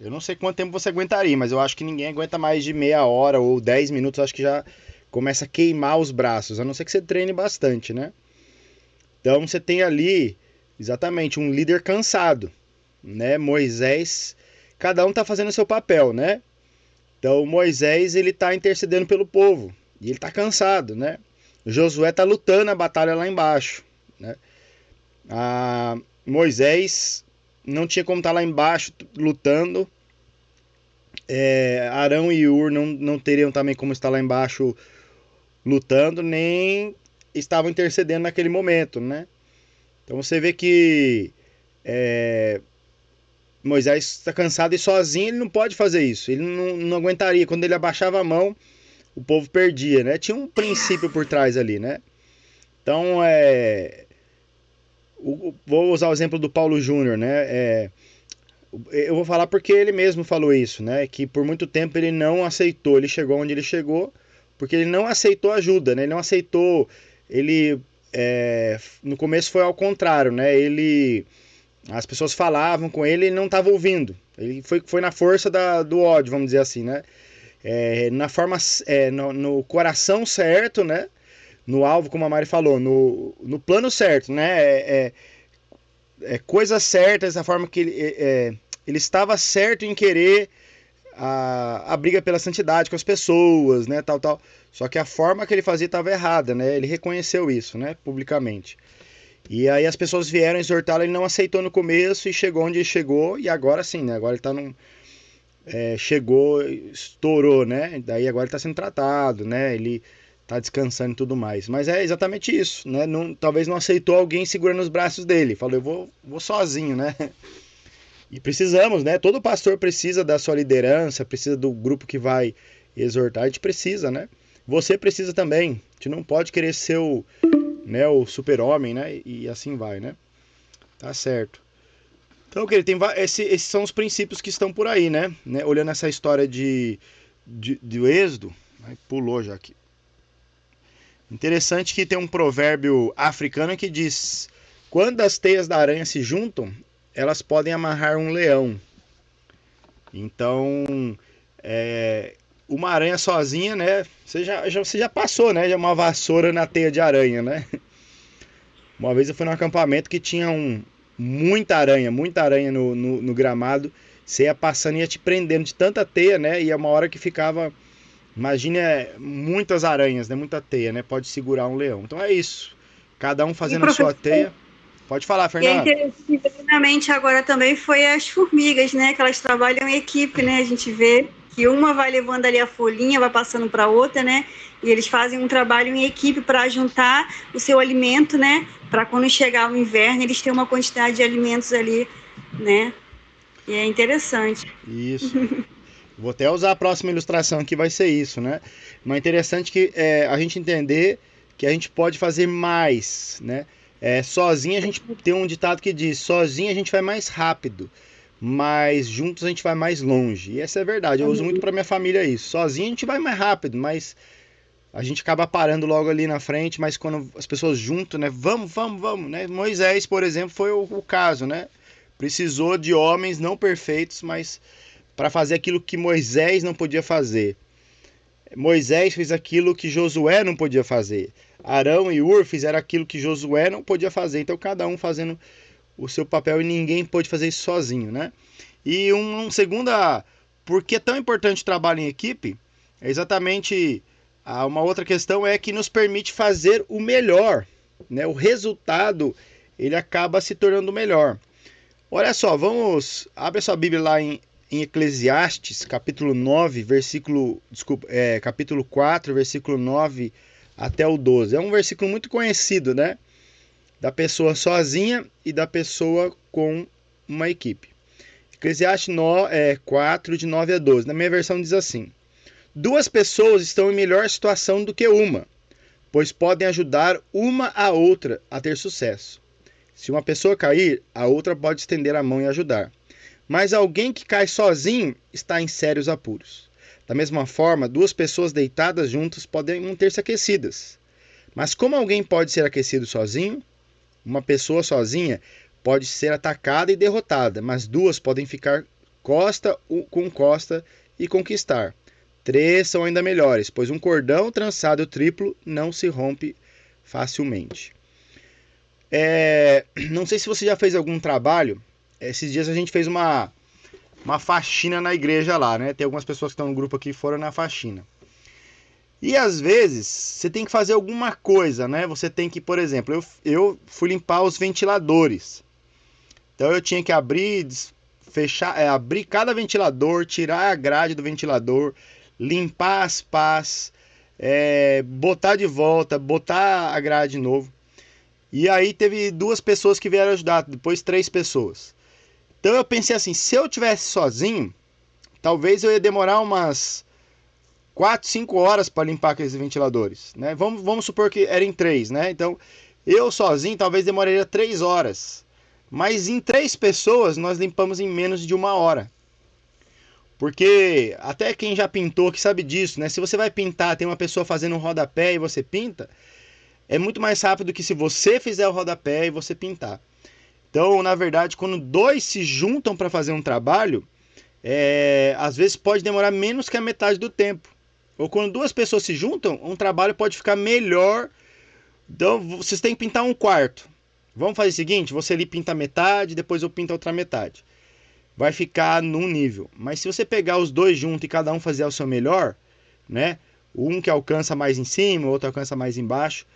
Eu não sei quanto tempo você aguentaria, mas eu acho que ninguém aguenta mais de meia hora ou 10 minutos, acho que já começa a queimar os braços, a não ser que você treine bastante, né? Então você tem ali, exatamente, um líder cansado, né? Moisés, cada um tá fazendo o seu papel, né? Então Moisés, ele tá intercedendo pelo povo, e ele tá cansado, né? Josué tá lutando a batalha lá embaixo, né? Moisés não tinha como estar lá embaixo lutando, Arão e Ur não teriam também como estar lá embaixo lutando, nem estavam intercedendo naquele momento, né? Então você vê que Moisés está cansado e sozinho ele não pode fazer isso, ele não aguentaria. Quando ele abaixava a mão, o povo perdia, né? Tinha um princípio por trás ali, né? Então, vou usar o exemplo do Paulo Júnior, né? Eu vou falar porque ele mesmo falou isso, né? Que por muito tempo ele não aceitou, ele chegou onde ele chegou, porque ele não aceitou ajuda, né? Ele não aceitou, no começo foi ao contrário, né? As pessoas falavam com ele e ele não estava ouvindo. Ele foi na força do ódio, vamos dizer assim, né? Na forma, no coração certo, né? no alvo, como a Mari falou, no plano certo, né? Coisa certa, dessa forma que ele estava certo em querer a briga pela santidade com as pessoas, né? Tal. Só que a forma que ele fazia estava errada, né? Ele reconheceu isso, né? Publicamente. E aí as pessoas vieram exortá-lo, ele não aceitou no começo e chegou onde ele chegou, e agora sim, né? Agora ele tá chegou, estourou, né? Daí agora ele tá sendo tratado, né? Ele tá descansando e tudo mais. Mas é exatamente isso, né? Talvez não aceitou alguém segurando os braços dele. Falou, eu vou sozinho, né? E precisamos, né? Todo pastor precisa da sua liderança, precisa do grupo que vai exortar, a gente precisa, né? Você precisa também. A gente não pode querer ser o super-homem, né? E assim vai, né? Tá certo. Então, querido, esses são os princípios que estão por aí, né? Olhando essa história do Êxodo, pulou já aqui. Interessante que tem um provérbio africano que diz: quando as teias da aranha se juntam, elas podem amarrar um leão. Então, uma aranha sozinha, né? Você já passou, né? Já uma vassoura na teia de aranha, né? Uma vez eu fui num acampamento que tinha muita aranha no gramado. Você ia passando e ia te prendendo de tanta teia, né? E é uma hora que ficava... Imagina muitas aranhas, né? Muita teia, né? Pode segurar um leão. Então é isso. Cada um fazendo a sua teia. Pode falar, Fernanda. E interessante agora também foi as formigas, né? Que elas trabalham em equipe, né? A gente vê que uma vai levando ali a folhinha, vai passando para outra, né? E eles fazem um trabalho em equipe para juntar o seu alimento, né? Para quando chegar o inverno, eles tenham uma quantidade de alimentos ali, né? E é interessante. Isso. Vou até usar a próxima ilustração que vai ser isso, né? Mas é interessante que a gente entender que a gente pode fazer mais, né? Sozinho a gente tem um ditado que diz: sozinho a gente vai mais rápido, mas juntos a gente vai mais longe. E essa é verdade, eu uso muito para minha família isso. Sozinho a gente vai mais rápido, mas a gente acaba parando logo ali na frente. Mas quando as pessoas juntam, né? Vamos, né? Moisés, por exemplo, foi o caso, né? Precisou de homens não perfeitos, mas para fazer aquilo que Moisés não podia fazer. Moisés fez aquilo que Josué não podia fazer. Arão e Ur fizeram aquilo que Josué não podia fazer. Então cada um fazendo o seu papel e ninguém pôde fazer isso sozinho, né? E segunda, por que é tão importante o trabalho em equipe? É exatamente uma outra questão é que nos permite fazer o melhor, né? O resultado ele acaba se tornando melhor. Olha só, abre a sua Bíblia lá em Eclesiastes, capítulo 4, versículo 9 até o 12. É um versículo muito conhecido, né? Da pessoa sozinha e da pessoa com uma equipe. Eclesiastes 4, de 9 a 12. Na minha versão diz assim: 2 pessoas estão em melhor situação do que uma, pois podem ajudar uma a outra a ter sucesso. Se uma pessoa cair, a outra pode estender a mão e ajudar. Mas alguém que cai sozinho está em sérios apuros. Da mesma forma, 2 pessoas deitadas juntas podem manter-se aquecidas. Mas como alguém pode ser aquecido sozinho? Uma pessoa sozinha pode ser atacada e derrotada, mas 2 podem ficar costa com costa e conquistar. 3 são ainda melhores, pois um cordão trançado triplo não se rompe facilmente. Não sei se você já fez algum trabalho. Esses dias a gente fez uma faxina na igreja lá, né? Tem algumas pessoas que estão no grupo aqui que foram na faxina. E às vezes você tem que fazer alguma coisa, né? Você tem que, por exemplo, eu fui limpar os ventiladores. Então eu tinha que abrir cada ventilador, tirar a grade do ventilador, limpar as pás, botar de volta, botar a grade de novo. E aí teve 2 pessoas que vieram ajudar, depois 3 pessoas. Então eu pensei assim, se eu tivesse sozinho, talvez eu ia demorar umas 4, 5 horas para limpar aqueles ventiladores, né? Vamos supor que eram em 3, né? Então eu sozinho talvez demoraria 3 horas. Mas em 3 pessoas nós limpamos em menos de 1 hora. Porque até quem já pintou que sabe disso, né? Se você vai pintar, tem uma pessoa fazendo um rodapé e você pinta, é muito mais rápido que se você fizer o rodapé e você pintar. Então, na verdade, quando 2 se juntam para fazer um trabalho, às vezes pode demorar menos que a metade do tempo. Ou quando 2 pessoas se juntam, um trabalho pode ficar melhor Então, vocês têm que pintar um quarto. Vamos fazer o seguinte, você ali pinta metade, depois eu pinto a outra metade. Vai ficar num nível. Mas se você pegar os dois juntos e cada um fazer o seu melhor, né? Um que alcança mais em cima, o outro alcança mais embaixo,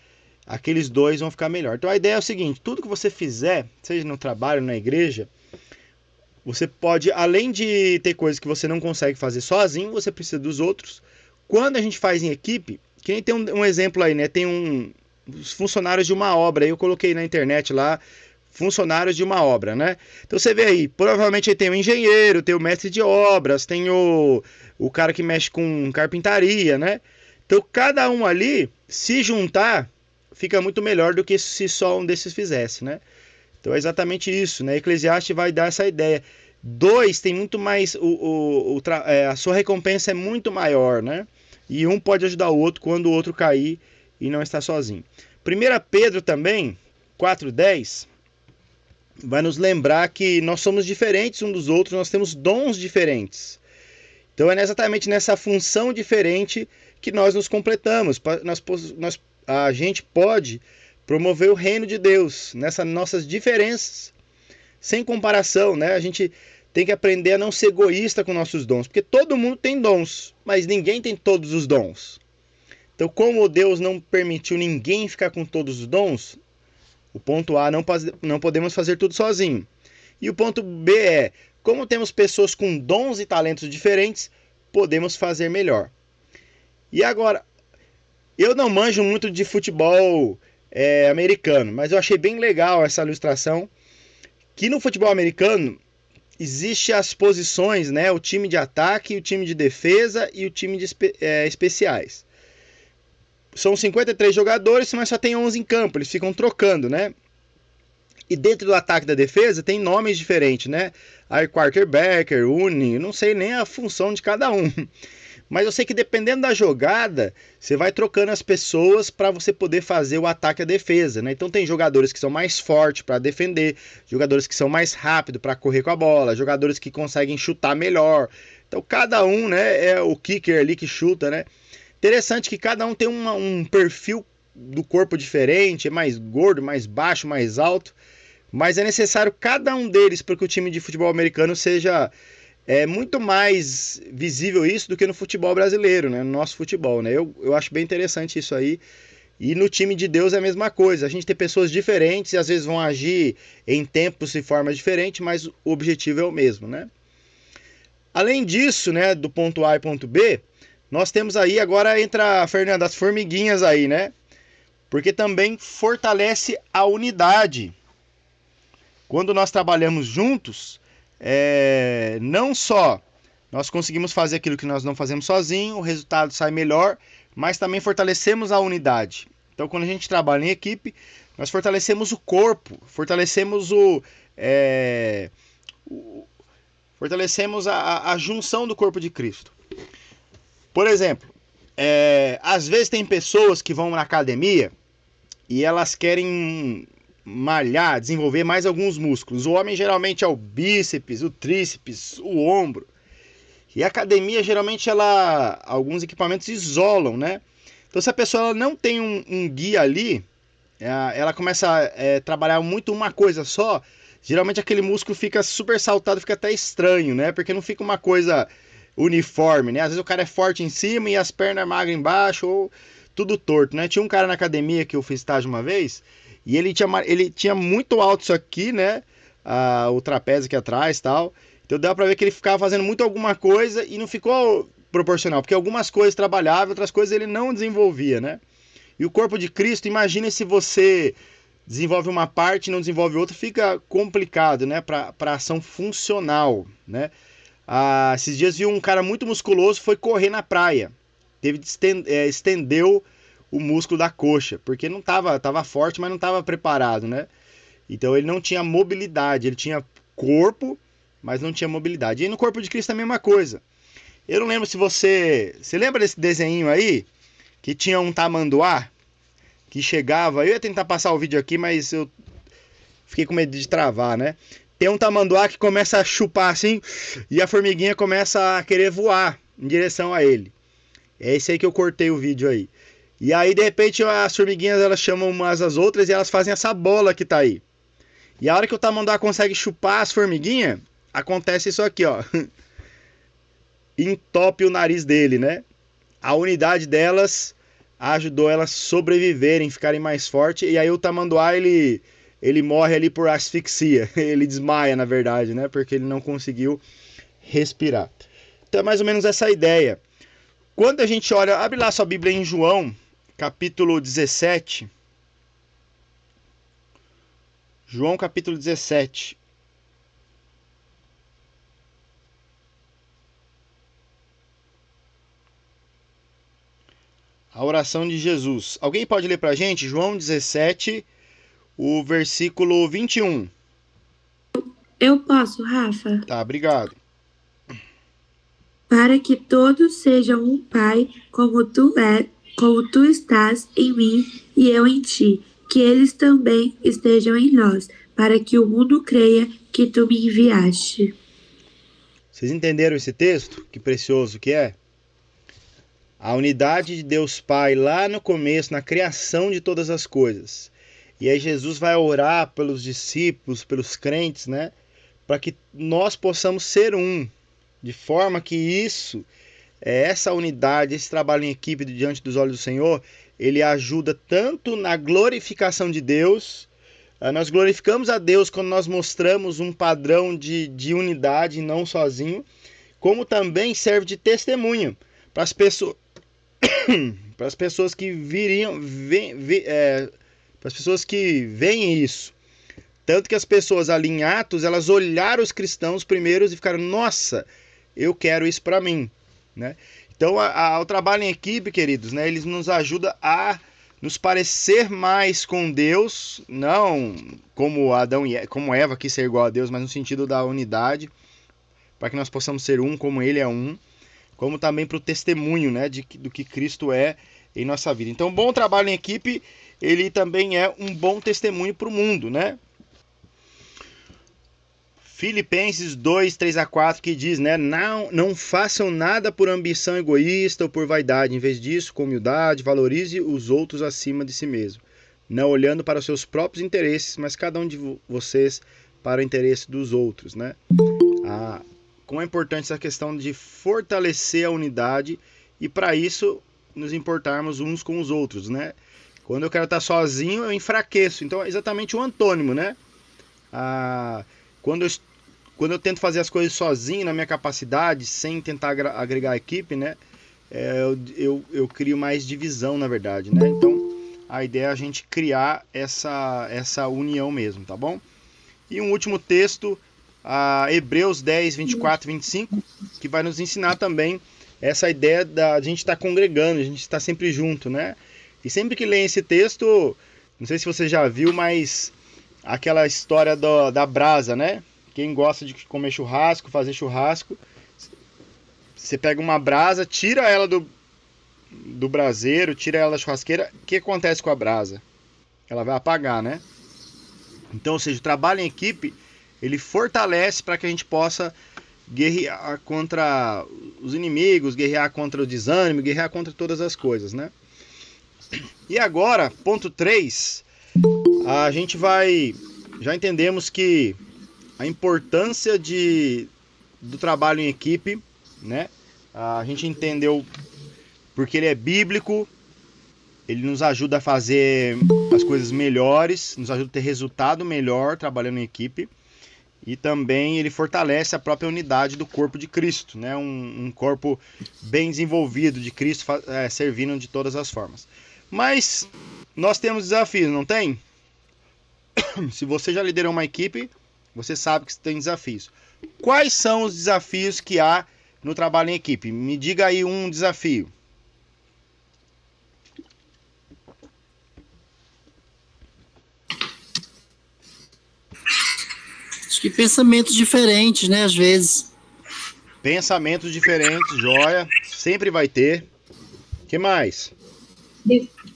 aqueles dois vão ficar melhor. Então a ideia é o seguinte, tudo que você fizer, seja no trabalho, na igreja, você pode, além de ter coisas que você não consegue fazer sozinho, você precisa dos outros. Quando a gente faz em equipe, que nem tem um exemplo aí, né? Tem os funcionários de uma obra, eu coloquei na internet lá, funcionários de uma obra, né? Então você vê aí, provavelmente aí tem o engenheiro, tem o mestre de obras, tem o cara que mexe com carpintaria, né? Então cada um ali, se juntar, fica muito melhor do que se só um desses fizesse, né? Então é exatamente isso, né? Eclesiastes vai dar essa ideia. Dois tem muito mais, a sua recompensa é muito maior, né? E um pode ajudar o outro quando o outro cair e não está sozinho. 1 Pedro também, 4:10, vai nos lembrar que nós somos diferentes uns dos outros, nós temos dons diferentes. Então é exatamente nessa função diferente que nós nos completamos. A gente pode promover o reino de Deus nessas nossas diferenças, sem comparação, né? A gente tem que aprender a não ser egoísta com nossos dons, porque todo mundo tem dons, mas ninguém tem todos os dons. Então, como Deus não permitiu ninguém ficar com todos os dons, o ponto A, não podemos fazer tudo sozinho. E o ponto B é, como temos pessoas com dons e talentos diferentes, podemos fazer melhor. E agora, eu não manjo muito de futebol americano, mas eu achei bem legal essa ilustração, que no futebol americano existe as posições, né? O time de ataque, o time de defesa e o time de especiais. São 53 jogadores, mas só tem 11 em campo, eles ficam trocando, né? E dentro do ataque e da defesa tem nomes diferentes, né? Aí quarterback, uni, não sei nem a função de cada um. Mas eu sei que dependendo da jogada, você vai trocando as pessoas para você poder fazer o ataque e a defesa, né? Então tem jogadores que são mais fortes para defender, jogadores que são mais rápidos para correr com a bola, jogadores que conseguem chutar melhor. Então cada um, né, é o kicker ali que chuta, né? Interessante que cada um tem um perfil do corpo diferente, é mais gordo, mais baixo, mais alto, mas é necessário cada um deles para que o time de futebol americano seja muito mais visível isso do que no futebol brasileiro, né? No nosso futebol, né? Eu acho bem interessante isso aí. E no time de Deus é a mesma coisa. A gente tem pessoas diferentes e às vezes vão agir em tempos e formas diferentes, mas o objetivo é o mesmo, né? Além disso, né, do ponto A e ponto B, nós temos aí, agora entra, Fernanda, as formiguinhas aí, né? Porque também fortalece a unidade. Quando nós trabalhamos juntos, não só nós conseguimos fazer aquilo que nós não fazemos sozinho, o resultado sai melhor, mas também fortalecemos a unidade. Então, quando a gente trabalha em equipe, nós fortalecemos o corpo, fortalecemos fortalecemos a junção do corpo de Cristo. Por exemplo, às vezes tem pessoas que vão na academia e elas querem malhar, desenvolver mais alguns músculos. O homem geralmente é o bíceps, o tríceps, o ombro. E a academia geralmente alguns equipamentos isolam, né? Então se a pessoa não tem um guia ali, ela começa a trabalhar muito uma coisa só, geralmente aquele músculo fica super saltado, fica até estranho, né? Porque não fica uma coisa uniforme, né? Às vezes o cara é forte em cima e as pernas magras embaixo, ou tudo torto, né? Tinha um cara na academia que eu fiz estágio uma vez, e ele tinha muito alto isso aqui, né? O trapézio aqui atrás e tal. Então dá pra ver que ele ficava fazendo muito alguma coisa e não ficou proporcional, porque algumas coisas trabalhava, outras coisas ele não desenvolvia, né? E o corpo de Cristo, imagine se você desenvolve uma parte e não desenvolve outra, fica complicado, né? Pra ação funcional, né? Esses dias vi um cara muito musculoso, foi correr na praia. Estendeu o músculo da coxa, porque não tava forte, mas não estava preparado, né? Então ele não tinha mobilidade, ele tinha corpo, mas não tinha mobilidade. E no corpo de Cristo é a mesma coisa. Eu não lembro se você lembra desse desenho aí, que tinha um tamanduá, que chegava, eu ia tentar passar o vídeo aqui, mas eu fiquei com medo de travar, né? Tem um tamanduá que começa a chupar assim, e a formiguinha começa a querer voar em direção a ele. É esse aí que eu cortei o vídeo aí. E aí, de repente, as formiguinhas elas chamam umas às outras e elas fazem essa bola que tá aí. E a hora que o tamanduá consegue chupar as formiguinhas, acontece isso aqui, ó. Entope o nariz dele, né? A unidade delas ajudou elas sobreviverem, ficarem mais fortes. E aí o tamanduá, ele morre ali por asfixia. Ele desmaia, na verdade, né? Porque ele não conseguiu respirar. Então é mais ou menos essa ideia. Quando a gente olha, abre lá sua Bíblia em João, capítulo 17. João, capítulo 17. A oração de Jesus. Alguém pode ler pra gente? João 17, o versículo 21. Eu posso, Rafa? Tá, obrigado. Para que todos sejam um, Pai, como tu estás em mim e eu em ti, que eles também estejam em nós, para que o mundo creia que tu me enviaste. Vocês entenderam esse texto? Que precioso que é? A unidade de Deus Pai lá no começo, na criação de todas as coisas. E aí Jesus vai orar pelos discípulos, pelos crentes, né? Para que nós possamos ser um. De forma que isso, essa unidade, esse trabalho em equipe diante dos olhos do Senhor, ele ajuda tanto na glorificação de Deus. Nós glorificamos a Deus quando nós mostramos um padrão de unidade, não sozinho, como também serve de testemunho para as pessoas, para as pessoas que para as pessoas que veem isso. Tanto que as pessoas ali em Atos, elas olharam os cristãos primeiros e ficaram, nossa, eu quero isso para mim, né? Então, o trabalho em equipe, queridos, né, eles nos ajuda a nos parecer mais com Deus, não como como Eva quis ser igual a Deus, mas no sentido da unidade, para que nós possamos ser um como Ele é um, como também para o testemunho, né, do que Cristo é em nossa vida. Então, bom trabalho em equipe, ele também é um bom testemunho para o mundo, né? Filipenses 2, 3-4, que diz, né? Não façam nada por ambição egoísta ou por vaidade. Em vez disso, com humildade, valorize os outros acima de si mesmo. Não olhando para os seus próprios interesses, mas cada um de vocês para o interesse dos outros, né? Como é importante essa questão de fortalecer a unidade e para isso nos importarmos uns com os outros, né? Quando eu quero estar sozinho, eu enfraqueço. Então é exatamente o antônimo, né? Quando eu tento fazer as coisas sozinho, na minha capacidade, sem tentar agregar a equipe, né? Eu crio mais divisão, na verdade, né? Então, a ideia é a gente criar essa união mesmo, tá bom? E um último texto, Hebreus 10, 24 e 25, que vai nos ensinar também essa ideia da gente estar congregando, a gente estar sempre junto, né? E sempre que lê esse texto, não sei se você já viu, mas aquela história da brasa, né? Quem gosta de comer churrasco, fazer churrasco, você pega uma brasa, tira ela do braseiro, tira ela da churrasqueira, o que acontece com a brasa? Ela vai apagar, né? Então, ou seja, o trabalho em equipe, ele fortalece para que a gente possa guerrear contra os inimigos, guerrear contra o desânimo, guerrear contra todas as coisas, né? E agora, ponto 3, a gente já entendemos que a importância do trabalho em equipe, né? A gente entendeu porque ele é bíblico, ele nos ajuda a fazer as coisas melhores, nos ajuda a ter resultado melhor trabalhando em equipe, e também ele fortalece a própria unidade do corpo de Cristo, né? Um corpo bem desenvolvido de Cristo, servindo de todas as formas. Mas nós temos desafios, não tem? Se você já liderou uma equipe, você sabe que tem desafios. Quais são os desafios que há no trabalho em equipe? Me diga aí um desafio. Acho que pensamentos diferentes, né? Às vezes. Pensamentos diferentes, joia. Sempre vai ter. O que mais?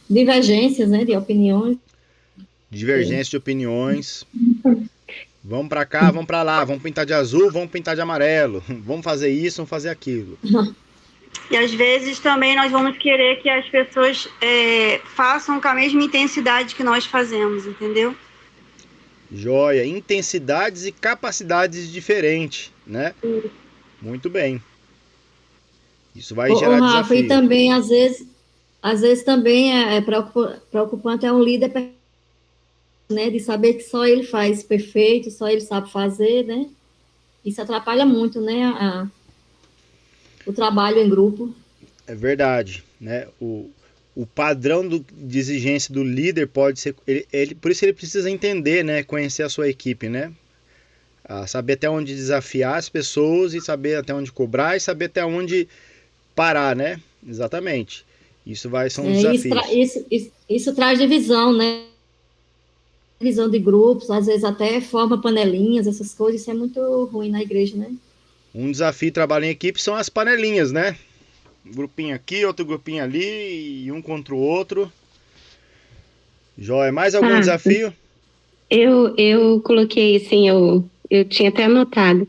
Divergências, né? De opiniões. Divergência de opiniões. Vamos para cá, vamos para lá. Vamos pintar de azul, vamos pintar de amarelo. Vamos fazer isso, vamos fazer aquilo. E às vezes também nós vamos querer que as pessoas façam com a mesma intensidade que nós fazemos, entendeu? Joia, intensidades e capacidades diferentes, né? Muito bem. Isso vai gerar Rafa, desafio. e também, às vezes também é preocupante um líder, né, de saber que só ele faz perfeito, só ele sabe fazer, né? Isso atrapalha muito, né, o trabalho em grupo. É verdade, né? O padrão de exigência do líder pode ser... por isso ele precisa entender, né? Conhecer a sua equipe, né? Saber até onde desafiar as pessoas e saber até onde cobrar e saber até onde parar, né? Exatamente. Isso são desafios. Isso traz divisão, né? Divisão de grupos, às vezes até forma panelinhas, essas coisas, isso é muito ruim na igreja, né? Um desafio de trabalho em equipe são as panelinhas, né? Um grupinho aqui, outro grupinho ali, e um contra o outro. Joia, mais algum desafio? Eu coloquei assim, eu tinha até anotado,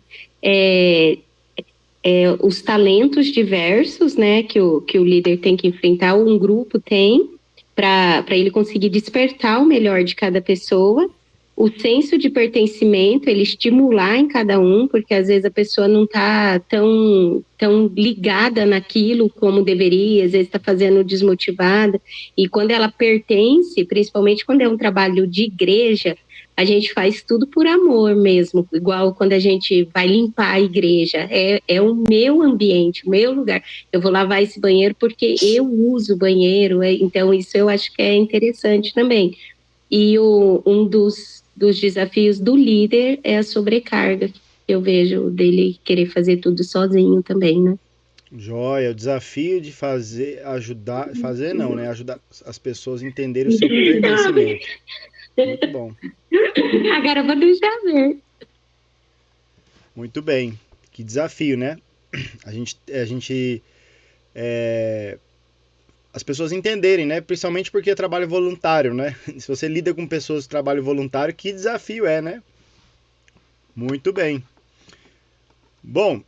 os talentos diversos, né, que o líder tem que enfrentar, um grupo tem, para ele conseguir despertar o melhor de cada pessoa, o senso de pertencimento, ele estimular em cada um, porque às vezes a pessoa não está tão ligada naquilo como deveria, às vezes está fazendo desmotivada, e quando ela pertence, principalmente quando é um trabalho de igreja, a gente faz tudo por amor mesmo, igual quando a gente vai limpar a igreja, é o meu ambiente, o meu lugar, eu vou lavar esse banheiro porque eu uso o banheiro, então isso eu acho que é interessante também. E um dos desafios do líder é a sobrecarga, que eu vejo dele querer fazer tudo sozinho também, né? Joia, o desafio de ajudar as pessoas a entenderem o seu pertencimento. Muito bom. Agora eu vou deixar ver. Muito bem. Que desafio, né? As pessoas entenderem, né? Principalmente porque é trabalho voluntário, né? Se você lida com pessoas de trabalho voluntário, que desafio né? Muito bem. Bom,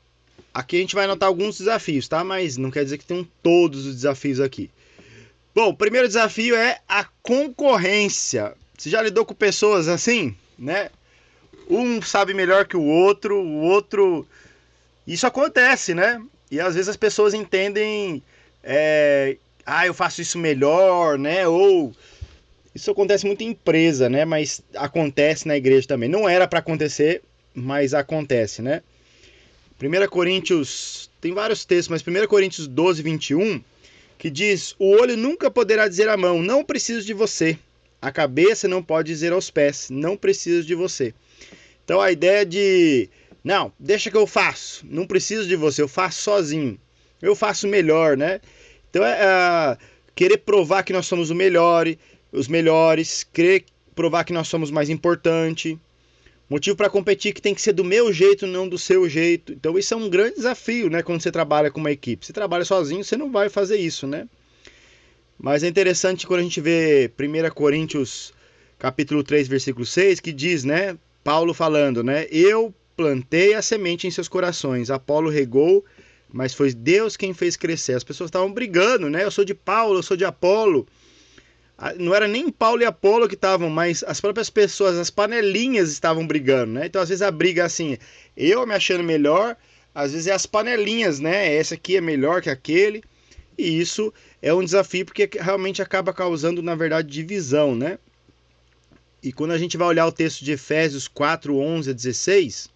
aqui a gente vai anotar alguns desafios, tá? Mas não quer dizer que tenham todos os desafios aqui. Bom, o primeiro desafio é a concorrência. Você já lidou com pessoas assim, né? Um sabe melhor que o outro... Isso acontece, né? E às vezes as pessoas entendem... eu faço isso melhor, né? Ou... Isso acontece muito em empresa, né? Mas acontece na igreja também. Não era para acontecer, mas acontece, né? 1 Coríntios... Tem vários textos, mas 1 Coríntios 12, 21... que diz: o olho nunca poderá dizer à mão, não preciso de você. A cabeça não pode dizer aos pés, não preciso de você. Então a ideia de, não, deixa que eu faço, não preciso de você, eu faço sozinho, eu faço melhor, né? Então querer provar que nós somos os melhores, querer provar que nós somos mais importante. Motivo para competir que tem que ser do meu jeito, não do seu jeito. Então isso é um grande desafio, né? Quando você trabalha com uma equipe. Você trabalha sozinho, você não vai fazer isso, né? Mas é interessante quando a gente vê 1 Coríntios capítulo 3, versículo 6, que diz, né? Paulo falando, né? Eu plantei a semente em seus corações, Apolo regou, mas foi Deus quem fez crescer. As pessoas estavam brigando, né? Eu sou de Paulo, eu sou de Apolo. Não era nem Paulo e Apolo que estavam, mas as próprias pessoas, as panelinhas estavam brigando, né? Então às vezes a briga é assim, eu me achando melhor, às vezes é as panelinhas, né? Essa aqui é melhor que aquele, e isso é um desafio porque realmente acaba causando, na verdade, divisão, né? E quando a gente vai olhar o texto de Efésios 4, 11 a 16,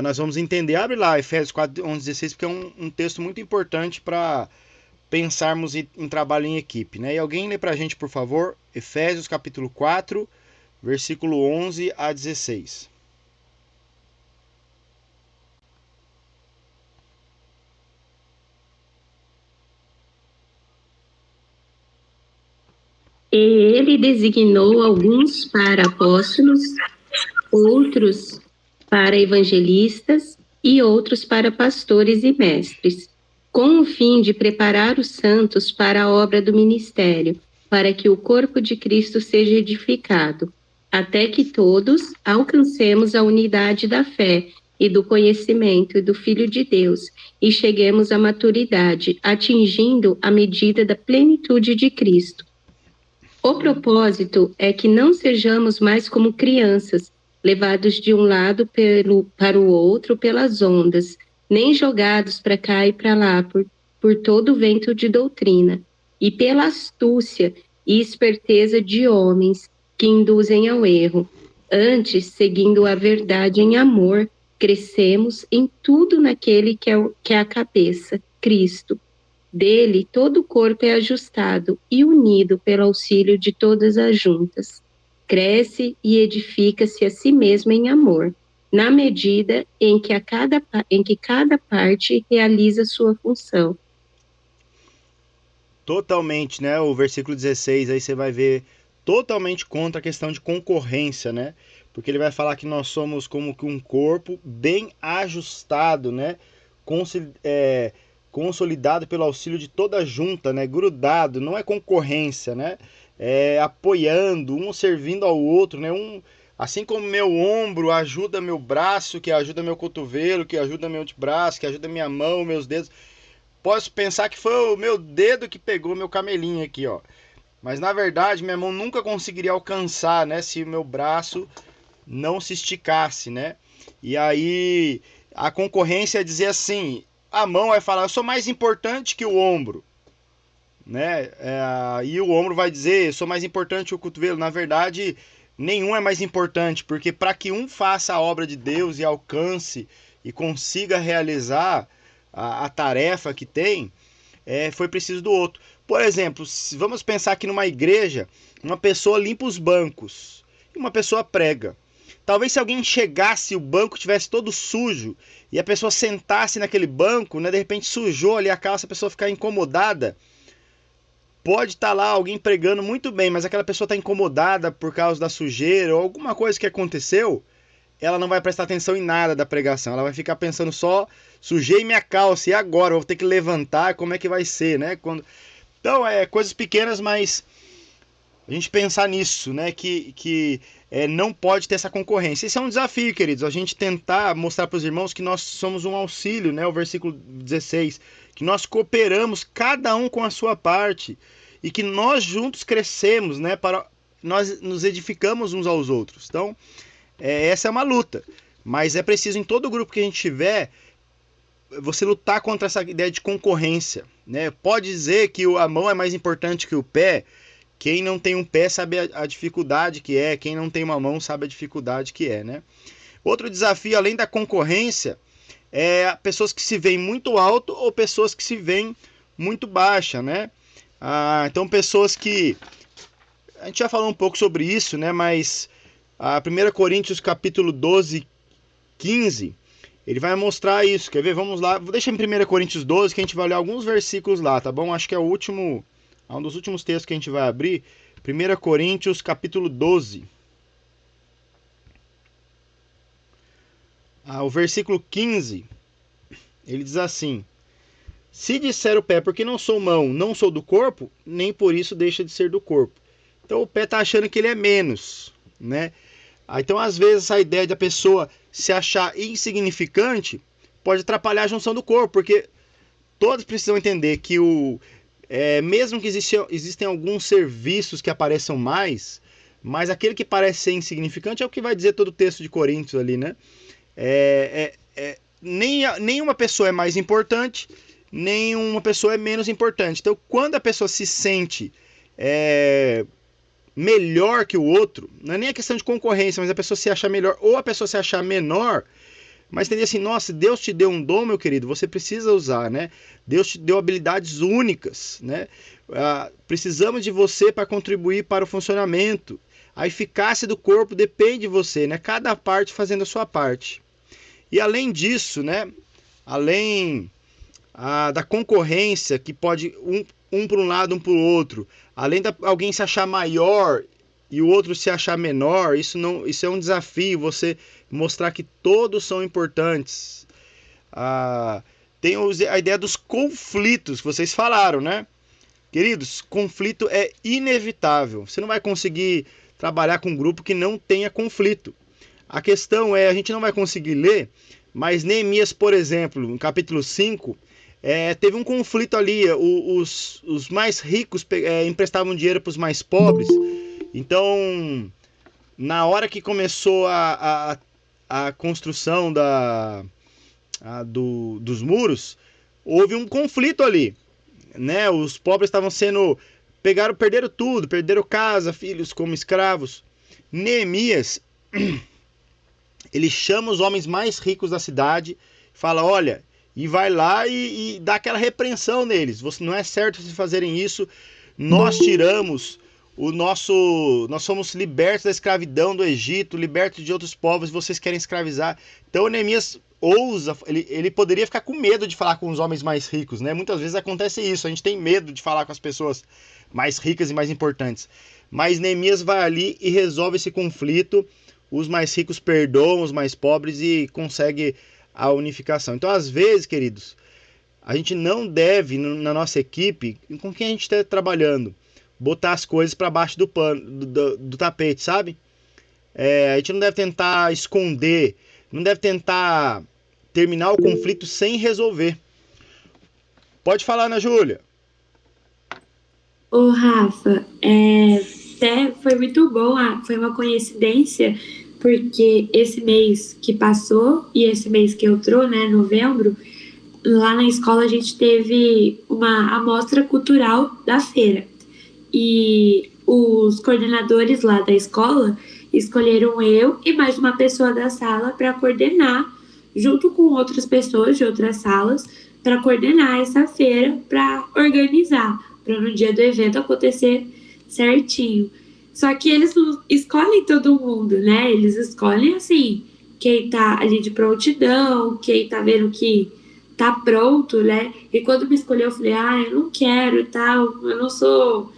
nós vamos entender, abre lá Efésios 4, 11 a 16, porque é um texto muito importante para pensarmos em trabalho em equipe, né? E alguém lê pra gente, por favor, Efésios capítulo 4, versículo 11 a 16. E ele designou alguns para apóstolos, outros para evangelistas e outros para pastores e mestres, com o fim de preparar os santos para a obra do ministério, para que o corpo de Cristo seja edificado, até que todos alcancemos a unidade da fé e do conhecimento do Filho de Deus, e cheguemos à maturidade, atingindo a medida da plenitude de Cristo. O propósito é que não sejamos mais como crianças, levados de um lado para o outro pelas ondas, nem jogados para cá e para lá por todo vento de doutrina, e pela astúcia e esperteza de homens que induzem ao erro. Antes, seguindo a verdade em amor, crescemos em tudo naquele que é a cabeça, Cristo. Dele, todo o corpo é ajustado e unido pelo auxílio de todas as juntas. Cresce e edifica-se a si mesmo em amor, na medida em que cada parte realiza sua função. Totalmente, né? O versículo 16 aí você vai ver totalmente contra a questão de concorrência, né? Porque ele vai falar que nós somos como que um corpo bem ajustado, né? Consolidado pelo auxílio de toda a junta, né? Grudado, não é concorrência, né? É apoiando, um servindo ao outro, né? Assim como meu ombro ajuda meu braço, que ajuda meu cotovelo, que ajuda meu antebraço, que ajuda minha mão, meus dedos. Posso pensar que foi o meu dedo que pegou meu camelinho aqui, ó. Mas na verdade minha mão nunca conseguiria alcançar, né? Se o meu braço não se esticasse, né? E aí a concorrência é dizer assim, a mão vai falar, eu sou mais importante que o ombro, né? E o ombro vai dizer, eu sou mais importante que o cotovelo. Na verdade, nenhum é mais importante, porque para que um faça a obra de Deus e alcance e consiga realizar a tarefa que tem, foi preciso do outro. Por exemplo, vamos pensar que numa igreja, uma pessoa limpa os bancos e uma pessoa prega. Talvez se alguém chegasse e o banco estivesse todo sujo e a pessoa sentasse naquele banco, né, de repente sujou ali a calça, a pessoa ficar incomodada. Pode estar lá alguém pregando muito bem, mas aquela pessoa está incomodada por causa da sujeira ou alguma coisa que aconteceu, ela não vai prestar atenção em nada da pregação. Ela vai ficar pensando só, sujei minha calça, e agora? Eu vou ter que levantar, como é que vai ser, né? Então, coisas pequenas, mas a gente pensar nisso, né? Que não pode ter essa concorrência. Esse é um desafio, queridos, a gente tentar mostrar para os irmãos que nós somos um auxílio, né? O versículo 16, que nós cooperamos, cada um com a sua parte, e que nós juntos crescemos, né? Nós nos edificamos uns aos outros. Então, essa é uma luta, mas é preciso em todo grupo que a gente tiver, você lutar contra essa ideia de concorrência, né? Pode dizer que a mão é mais importante que o pé. Quem não tem um pé sabe a dificuldade que é, quem não tem uma mão sabe a dificuldade que é, né? Outro desafio, além da concorrência, é pessoas que se veem muito alto ou pessoas que se veem muito baixa, né? Então pessoas que... A gente já falou um pouco sobre isso, né? Mas a 1 Coríntios capítulo 12, 15, ele vai mostrar isso. Quer ver? Vamos lá. Deixa em 1 Coríntios 12 que a gente vai olhar alguns versículos lá, tá bom? Acho que é um dos últimos textos que a gente vai abrir. 1 Coríntios capítulo 12. O versículo 15, ele diz assim: se disser o pé, porque não sou mão, não sou do corpo, nem por isso deixa de ser do corpo. Então o pé está achando que ele é menos, né? Então às vezes essa ideia da pessoa se achar insignificante pode atrapalhar a junção do corpo, porque todos precisam entender que mesmo que existem alguns serviços que apareçam mais, mas aquele que parece ser insignificante é o que vai dizer todo o texto de Coríntios ali, né? Nenhuma pessoa é mais importante, nenhuma pessoa é menos importante. Então quando a pessoa se sente melhor que o outro, não é nem a questão de concorrência, mas a pessoa se achar melhor ou a pessoa se achar menor, mas entender assim, nossa, Deus te deu um dom, meu querido, você precisa usar, né? Deus te deu habilidades únicas, né? Precisamos de você para contribuir para o funcionamento. A eficácia do corpo depende de você, né? Cada parte fazendo a sua parte. E além disso, né? Além da concorrência, que pode um para um lado, um para o outro, além de alguém se achar maior e o outro se achar menor, isso é um desafio, você mostrar que todos são importantes. Tem a ideia dos conflitos que vocês falaram, né? Queridos, conflito é inevitável. Você não vai conseguir trabalhar com um grupo que não tenha conflito. A questão a gente não vai conseguir ler, Mas Neemias, por exemplo, no capítulo 5, teve um conflito ali. Os mais ricos emprestavam dinheiro para os mais pobres. Então, na hora que começou a construção dos muros, houve um conflito ali, né? Os pobres estavam perderam tudo, perderam casa, filhos como escravos. Neemias, ele chama os homens mais ricos da cidade, fala, olha, e vai lá e dá aquela repreensão neles. Não é certo vocês fazerem isso. Nós somos libertos da escravidão do Egito, libertos de outros povos, vocês querem escravizar. Então Neemias ousa, ele poderia ficar com medo de falar com os homens mais ricos, né? Muitas vezes acontece isso, a gente tem medo de falar com as pessoas mais ricas e mais importantes. Mas Neemias vai ali e resolve esse conflito, os mais ricos perdoam os mais pobres e consegue a unificação. Então, às vezes, queridos, a gente não deve, na nossa equipe, com quem a gente está trabalhando, botar as coisas para baixo do pano, do tapete, sabe? A gente não deve tentar esconder, não deve tentar terminar o conflito sem resolver. Pode falar, Ana Júlia. Ô, Rafa, até foi muito bom, foi uma coincidência, porque esse mês que passou e esse mês que entrou, né, novembro, lá na escola a gente teve uma amostra cultural da feira. E os coordenadores lá da escola escolheram eu e mais uma pessoa da sala para coordenar, junto com outras pessoas de outras salas, para coordenar essa feira, para organizar, para no dia do evento acontecer certinho. Só que eles não escolhem todo mundo, né? Eles escolhem, assim, quem tá ali de prontidão, quem tá vendo que tá pronto, né? E quando me escolheu, eu falei, eu não quero e tal, eu não sou,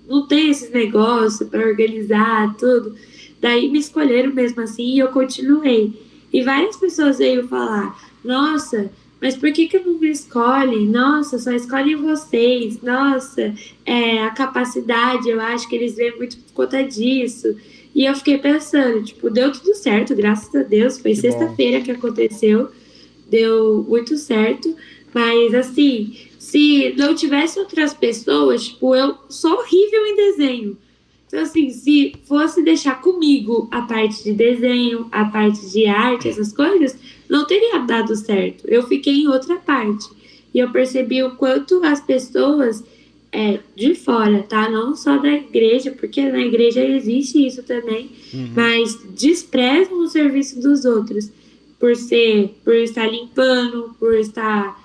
não tem esses negócios para organizar tudo. Daí me escolheram mesmo assim e eu continuei. E várias pessoas veio falar, nossa, mas por que não me escolhem? Nossa, só escolhem vocês. Nossa, a capacidade, eu acho que eles veem muito por conta disso. E eu fiquei pensando, deu tudo certo, graças a Deus. Foi sexta-feira que aconteceu, deu muito certo. Mas, assim, se não tivesse outras pessoas, eu sou horrível em desenho. Então, assim, se fosse deixar comigo a parte de desenho, a parte de arte, essas coisas, não teria dado certo. Eu fiquei em outra parte. E eu percebi o quanto as pessoas de fora, tá? Não só da igreja, porque na igreja existe isso também, mas desprezam o serviço dos outros por estar limpando, por estar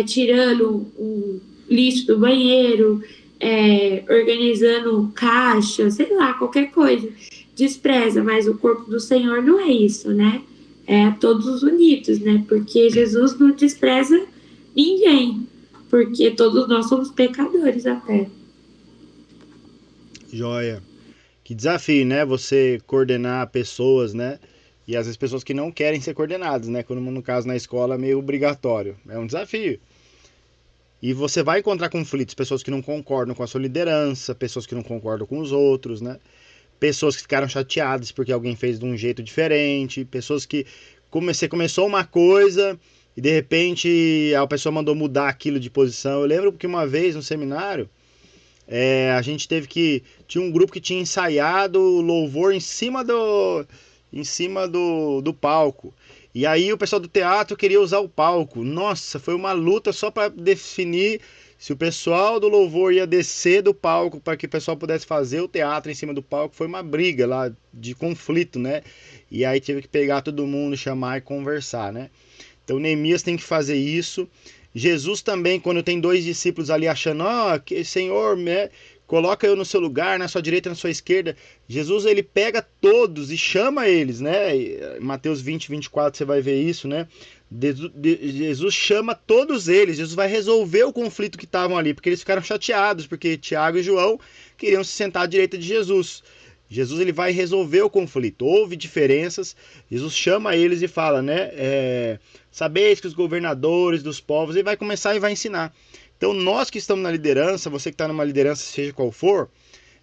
tirando o lixo do banheiro, organizando caixa, sei lá, qualquer coisa. Despreza, mas o corpo do Senhor não é isso, né? É todos unidos, né? Porque Jesus não despreza ninguém, porque todos nós somos pecadores até. Joia. Que desafio, né? Você coordenar pessoas, né? E às vezes pessoas que não querem ser coordenadas, né? Quando no caso na escola é meio obrigatório. É um desafio. E você vai encontrar conflitos, pessoas que não concordam com a sua liderança, pessoas que não concordam com os outros, né? Pessoas que ficaram chateadas porque alguém fez de um jeito diferente, pessoas que você começou uma coisa e de repente a pessoa mandou mudar aquilo de posição. Eu lembro que uma vez no seminário, a gente tinha um grupo que tinha ensaiado louvor em cima do palco. E aí o pessoal do teatro queria usar o palco. Nossa, foi uma luta só para definir se o pessoal do louvor ia descer do palco para que o pessoal pudesse fazer o teatro em cima do palco. Foi uma briga lá de conflito, né? E aí teve que pegar todo mundo, chamar e conversar, né? Então Neemias tem que fazer isso. Jesus também, quando tem dois discípulos ali achando, Senhor, coloca eu no seu lugar, na sua direita, na sua esquerda. Jesus, ele pega todos e chama eles, né? Em Mateus 20, 24, você vai ver isso, né? Jesus chama todos eles. Jesus vai resolver o conflito que estavam ali, porque eles ficaram chateados, porque Tiago e João queriam se sentar à direita de Jesus. Jesus, ele vai resolver o conflito. Houve diferenças. Jesus chama eles e fala, né? Sabeis que os governadores dos povos, ele vai começar e vai ensinar. Então, nós que estamos na liderança, você que está numa liderança, seja qual for,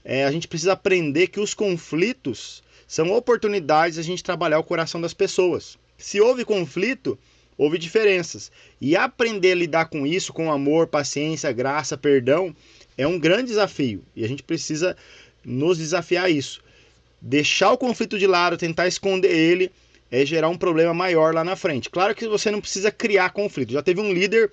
a gente precisa aprender que os conflitos são oportunidades de a gente trabalhar o coração das pessoas. Se houve conflito, houve diferenças. E aprender a lidar com isso, com amor, paciência, graça, perdão, é um grande desafio. E a gente precisa nos desafiar a isso. Deixar o conflito de lado, tentar esconder ele, é gerar um problema maior lá na frente. Claro que você não precisa criar conflito. Já teve um líder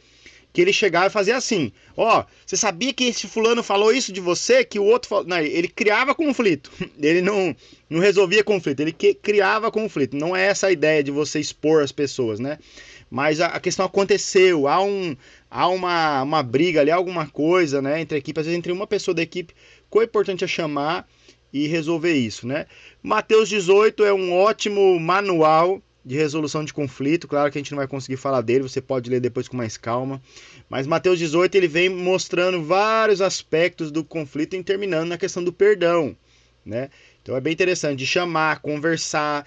que ele chegava e fazia assim: ó, você sabia que esse fulano falou isso de você, que o outro falou... Não, ele criava conflito. Ele não resolvia conflito, ele criava conflito. Não é essa a ideia de você expor as pessoas, né? Mas a questão aconteceu, há uma briga ali, alguma coisa, né, entre a equipe, às vezes entre uma pessoa da equipe. Qual é importante é chamar e resolver isso, né? Mateus 18 é um ótimo manual de resolução de conflito. Claro que a gente não vai conseguir falar dele, você pode ler depois com mais calma. Mas Mateus 18 ele vem mostrando vários aspectos do conflito e terminando na questão do perdão, né? Então é bem interessante de chamar, conversar,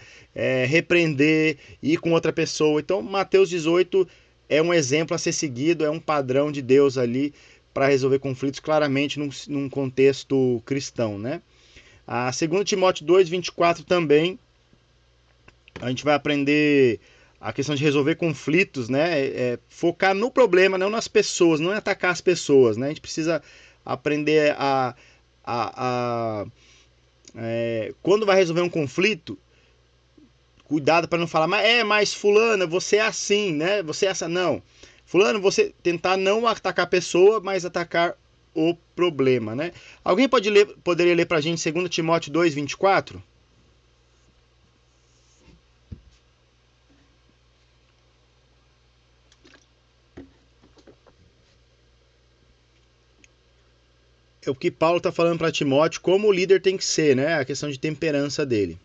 repreender, ir com outra pessoa. Então Mateus 18 é um exemplo a ser seguido, é um padrão de Deus ali para resolver conflitos claramente num contexto cristão, né? A 2 Timóteo 2:24 também, a gente vai aprender a questão de resolver conflitos, né? Focar no problema, não nas pessoas, não é atacar as pessoas, né? A gente precisa aprender quando vai resolver um conflito, cuidado para não falar, mas fulana, você é assim, né? Você é essa, não. Fulano, você tentar não atacar a pessoa, mas atacar o problema, né? Alguém poderia ler pra gente 2 Timóteo 2:24? É o que Paulo está falando para Timóteo, como o líder tem que ser, né? A questão de temperança dele.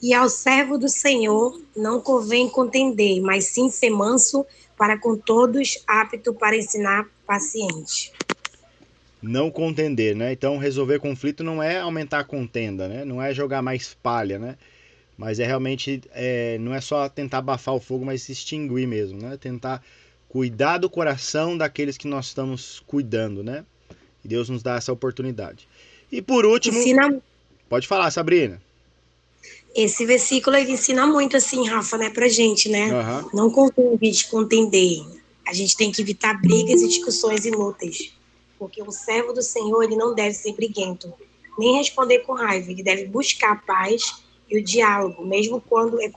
E ao servo do Senhor não convém contender, mas sim ser manso para com todos, apto para ensinar, paciente. Não contender, né? Então resolver conflito não é aumentar a contenda, né? Não é jogar mais palha, né? Mas é realmente, não é só tentar abafar o fogo, mas se extinguir mesmo, né? Tentar cuidar do coração daqueles que nós estamos cuidando, né? E Deus nos dá essa oportunidade. E por último... Pode falar, Sabrina. Esse versículo ele ensina muito assim, Rafa, né, pra gente, né? Uhum. Não convém de contender. A gente tem que evitar brigas e discussões inúteis. Porque o servo do Senhor, ele não deve ser briguento, nem responder com raiva. Ele deve buscar a paz e o diálogo, mesmo quando é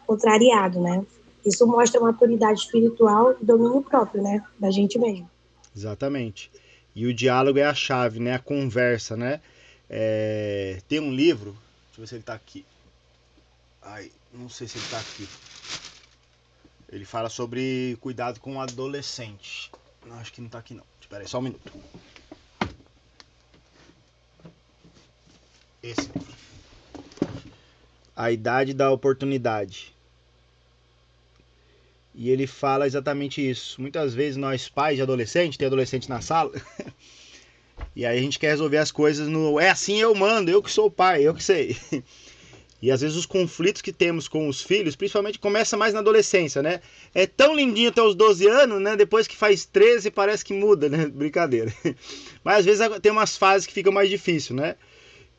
contrariado, né? Isso mostra maturidade espiritual e domínio próprio, né? Da gente mesmo. Exatamente. E o diálogo é a chave, né? A conversa, né? Tem um livro, deixa eu ver se ele tá aqui. Ai, não sei se ele tá aqui. Ele fala sobre cuidado com o adolescente. Não, acho que não tá aqui não. Espera aí, só um minuto. Esse livro. A Idade da Oportunidade. E ele fala exatamente isso. Muitas vezes nós pais de adolescente, tem adolescente na sala, e aí a gente quer resolver as coisas é assim eu mando, eu que sou o pai, eu que sei. E às vezes os conflitos que temos com os filhos, principalmente começa mais na adolescência, né? É tão lindinho até os 12 anos, né? Depois que faz 13 parece que muda, né? Brincadeira. Mas às vezes tem umas fases que ficam mais difíceis, né?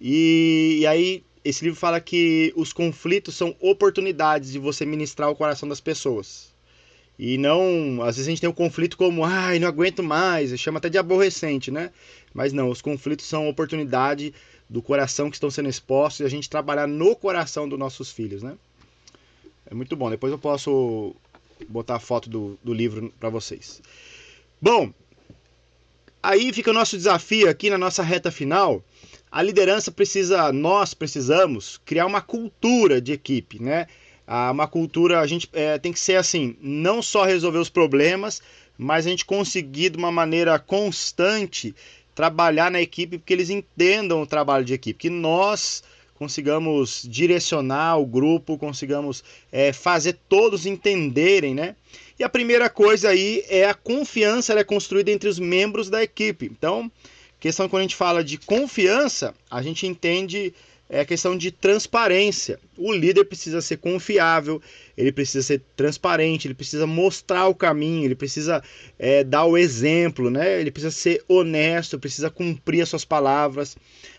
E aí esse livro fala que os conflitos são oportunidades de você ministrar o coração das pessoas. E não, às vezes a gente tem um conflito como, não aguento mais, chama até de aborrecente, né? Mas não, os conflitos são oportunidade do coração que estão sendo expostos e a gente trabalhar no coração dos nossos filhos, né? É muito bom, depois eu posso botar a foto do livro para vocês. Bom, aí fica o nosso desafio aqui na nossa reta final. A liderança nós precisamos criar uma cultura de equipe, né? Uma cultura, a gente tem que ser assim, não só resolver os problemas, mas a gente conseguir de uma maneira constante trabalhar na equipe, porque eles entendam o trabalho de equipe, que nós consigamos direcionar o grupo, consigamos fazer todos entenderem, né? E a primeira coisa aí é a confiança, ela é construída entre os membros da equipe. Então, questão quando a gente fala de confiança, a gente entende é a questão de transparência. O líder precisa ser confiável, ele precisa ser transparente, ele precisa mostrar o caminho, ele precisa dar o exemplo, né? Ele precisa ser honesto, precisa cumprir as suas palavras.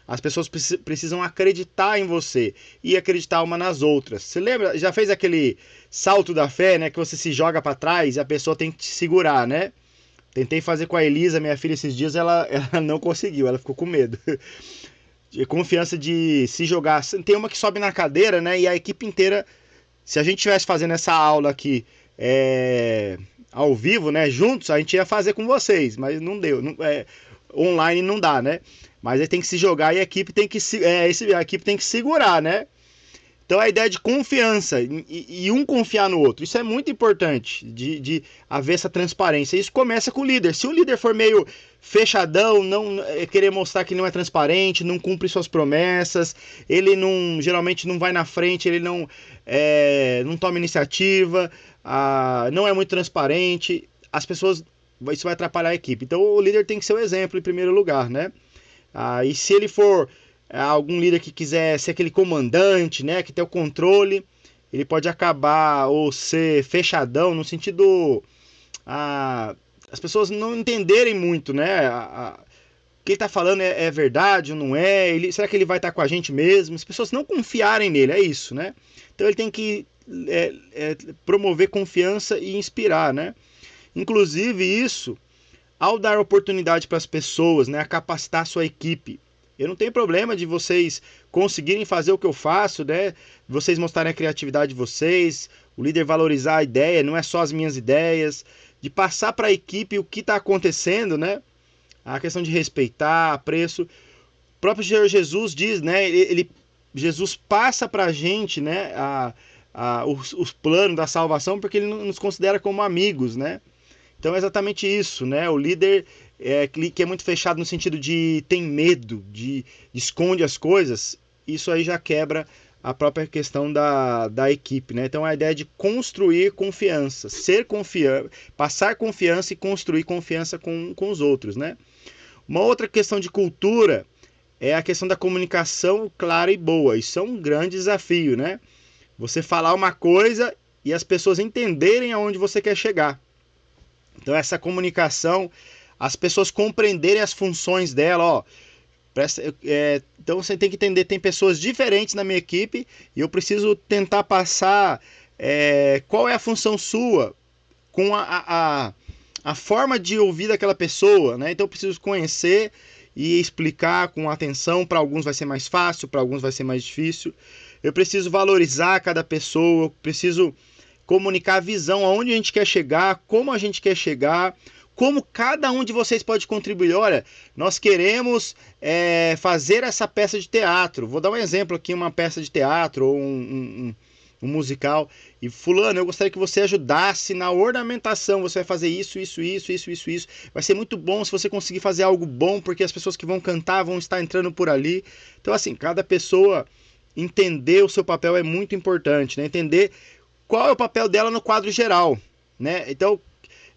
As pessoas precisam acreditar em você e acreditar uma nas outras. Você lembra? Já fez aquele salto da fé, né? Que você se joga para trás e a pessoa tem que te segurar, né? Tentei fazer com a Elisa, minha filha, esses dias, ela não conseguiu, ela ficou com medo. Confiança de se jogar. Tem uma que sobe na cadeira, né? E a equipe inteira, se a gente estivesse fazendo essa aula aqui ao vivo, né? Juntos, a gente ia fazer com vocês, mas não deu. Online não dá, né? Mas aí tem que se jogar e a equipe tem que segurar, né? Então a ideia de confiança e um confiar no outro, isso é muito importante, de haver essa transparência. Isso começa com o líder. Se o líder for meio fechadão, não querer mostrar que não é transparente, não cumpre suas promessas, ele geralmente não vai na frente, ele não toma iniciativa, não é muito transparente, isso vai atrapalhar a equipe. Então o líder tem que ser o exemplo em primeiro lugar, né? E se ele for algum líder que quiser ser aquele comandante, né, que tem o controle, ele pode acabar ou ser fechadão, no sentido as pessoas não entenderem muito, né, o que ele está falando é verdade ou não é, será que ele vai estar com a gente mesmo? As pessoas não confiarem nele, é isso, né? Então ele tem que promover confiança e inspirar, né? Inclusive isso, ao dar oportunidade para as pessoas, né, a capacitar a sua equipe. Eu não tenho problema de vocês conseguirem fazer o que eu faço, né? Vocês mostrarem a criatividade de vocês, o líder valorizar a ideia, não é só as minhas ideias, de passar para a equipe o que está acontecendo, né? A questão de respeitar, apreço. O próprio Senhor Jesus diz, né? Jesus passa para a gente, né? Os planos da salvação, porque ele nos considera como amigos, né? Então é exatamente isso, né? O líder que é muito fechado no sentido de tem medo, de esconde as coisas, isso aí já quebra a própria questão da equipe, né? Então a ideia de construir confiança, passar confiança e construir confiança com os outros, né? Uma outra questão de cultura é a questão da comunicação clara e boa. Isso é um grande desafio, né? Você falar uma coisa e as pessoas entenderem aonde você quer chegar. Então essa comunicação, as pessoas compreenderem as funções dela, então você tem que entender, tem pessoas diferentes na minha equipe e eu preciso tentar passar qual é a função sua com a forma de ouvir daquela pessoa, né? Então eu preciso conhecer e explicar com atenção. Para alguns vai ser mais fácil, para alguns vai ser mais difícil. Eu preciso valorizar cada pessoa, eu preciso comunicar a visão, aonde a gente quer chegar, como a gente quer chegar, como cada um de vocês pode contribuir. Olha, nós queremos fazer essa peça de teatro. Vou dar um exemplo aqui, uma peça de teatro ou um musical. E fulano, eu gostaria que você ajudasse na ornamentação. Você vai fazer isso. Vai ser muito bom se você conseguir fazer algo bom, porque as pessoas que vão cantar vão estar entrando por ali. Então assim, cada pessoa entender o seu papel é muito importante, né? Entender qual é o papel dela no quadro geral, né? Então,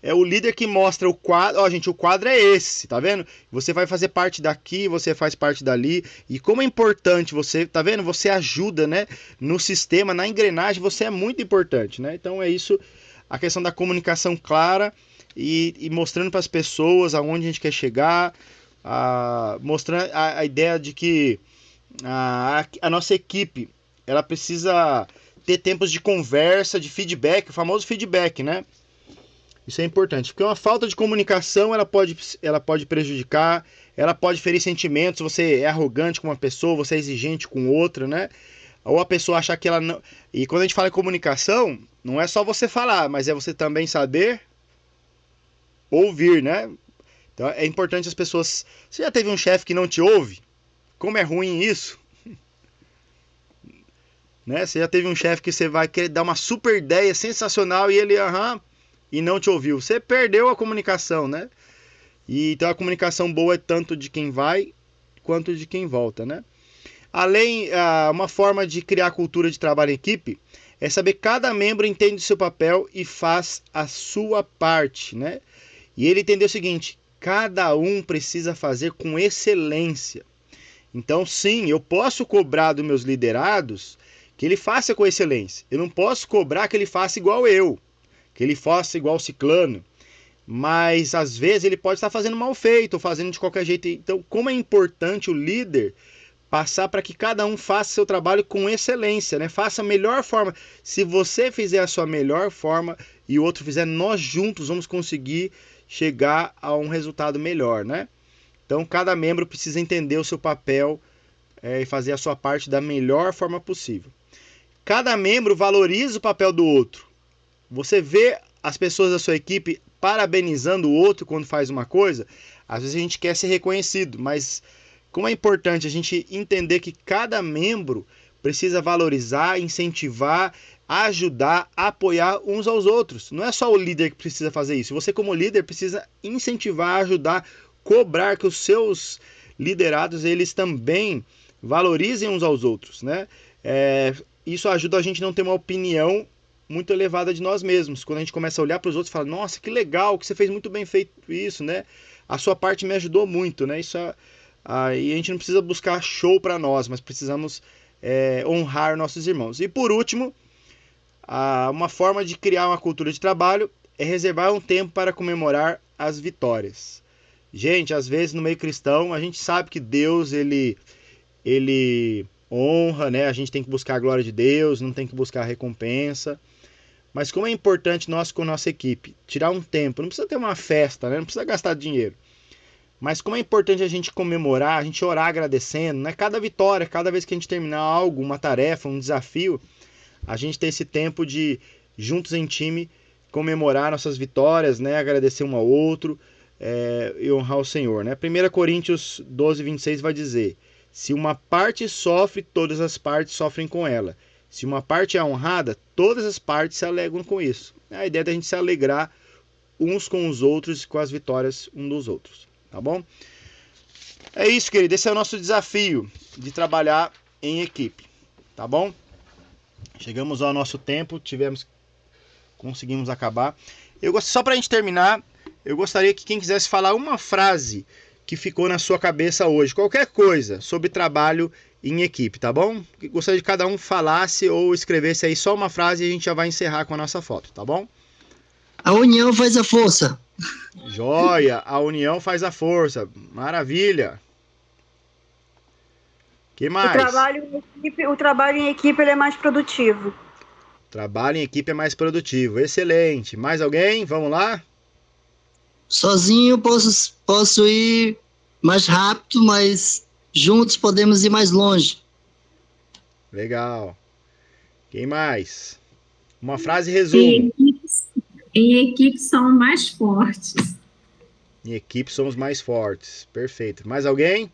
é o líder que mostra o quadro. Gente, o quadro é esse, tá vendo? Você vai fazer parte daqui, você faz parte dali. E como é importante você, tá vendo? Você ajuda, né? No sistema, na engrenagem, você é muito importante, né? Então, é isso, a questão da comunicação clara e mostrando para as pessoas aonde a gente quer chegar, mostrando a ideia de que a nossa equipe, ela precisa ter tempos de conversa, de feedback, o famoso feedback, né? Isso é importante, porque uma falta de comunicação, ela pode prejudicar, ela pode ferir sentimentos. Você é arrogante com uma pessoa, você é exigente com outra, né? Ou a pessoa achar que ela não... E quando a gente fala em comunicação, não é só você falar, mas é você também saber ouvir, né? Então é importante as pessoas... Você já teve um chefe que não te ouve? Como é ruim isso? Né? Você já teve um chefe que você vai querer dar uma super ideia sensacional e ele e não te ouviu. Você perdeu a comunicação, né? E então a comunicação boa é tanto de quem vai quanto de quem volta, né? Além, uma forma de criar cultura de trabalho em equipe é saber que cada membro entende o seu papel e faz a sua parte, né? E ele entendeu o seguinte: cada um precisa fazer com excelência. Então, sim, eu posso cobrar dos meus liderados que ele faça com excelência. Eu não posso cobrar que ele faça igual eu, que ele faça igual o ciclano. Mas, às vezes, ele pode estar fazendo mal feito ou fazendo de qualquer jeito. Então, como é importante o líder passar para que cada um faça seu trabalho com excelência, né? Faça a melhor forma. Se você fizer a sua melhor forma e o outro fizer, nós juntos vamos conseguir chegar a um resultado melhor, né? Então, cada membro precisa entender o seu papel e fazer a sua parte da melhor forma possível. Cada membro valoriza o papel do outro. Você vê as pessoas da sua equipe parabenizando o outro quando faz uma coisa, às vezes a gente quer ser reconhecido, mas como é importante a gente entender que cada membro precisa valorizar, incentivar, ajudar, apoiar uns aos outros. Não é só o líder que precisa fazer isso. Você, como líder, precisa incentivar, ajudar, cobrar que os seus liderados eles também valorizem uns aos outros, né? Isso ajuda a gente a não ter uma opinião muito elevada de nós mesmos. Quando a gente começa a olhar para os outros e fala, nossa, que legal, que você fez muito bem feito isso, né? A sua parte me ajudou muito, né? Isso aí a gente não precisa buscar show para nós, mas precisamos honrar nossos irmãos. E por último, uma forma de criar uma cultura de trabalho é reservar um tempo para comemorar as vitórias. Gente, às vezes no meio cristão a gente sabe que Deus ele honra, né? A gente tem que buscar a glória de Deus, não tem que buscar a recompensa. Mas como é importante nós com a nossa equipe tirar um tempo, não precisa ter uma festa, né? Não precisa gastar dinheiro. Mas como é importante a gente comemorar, a gente orar agradecendo, né? Cada vitória, cada vez que a gente terminar algo, uma tarefa, um desafio, a gente ter esse tempo de, juntos em time, comemorar nossas vitórias, né? Agradecer um ao outro e honrar o Senhor, né? 1 Coríntios 12, 26 vai dizer, se uma parte sofre, todas as partes sofrem com ela. Se uma parte é honrada, todas as partes se alegram com isso. A ideia é da gente se alegrar uns com os outros e com as vitórias uns dos outros. Tá bom? É isso, querido. Esse é o nosso desafio de trabalhar em equipe. Tá bom? Chegamos ao nosso tempo, conseguimos acabar. Só para a gente terminar, eu gostaria que quem quisesse falar uma frase que ficou na sua cabeça hoje, qualquer coisa sobre trabalho em equipe, tá bom? Gostaria de cada um falasse ou escrevesse aí só uma frase e a gente já vai encerrar com a nossa foto, tá bom? A união faz a força. Joia, a união faz a força. Maravilha. Que mais? O trabalho em equipe ele é mais produtivo. Trabalho em equipe é mais produtivo. Excelente. Mais alguém? Vamos lá? Sozinho posso ir mais rápido, mas juntos podemos ir mais longe. Legal. Quem mais? Uma frase resumo. Em equipe são mais fortes. Em equipe somos mais fortes. Perfeito. Mais alguém?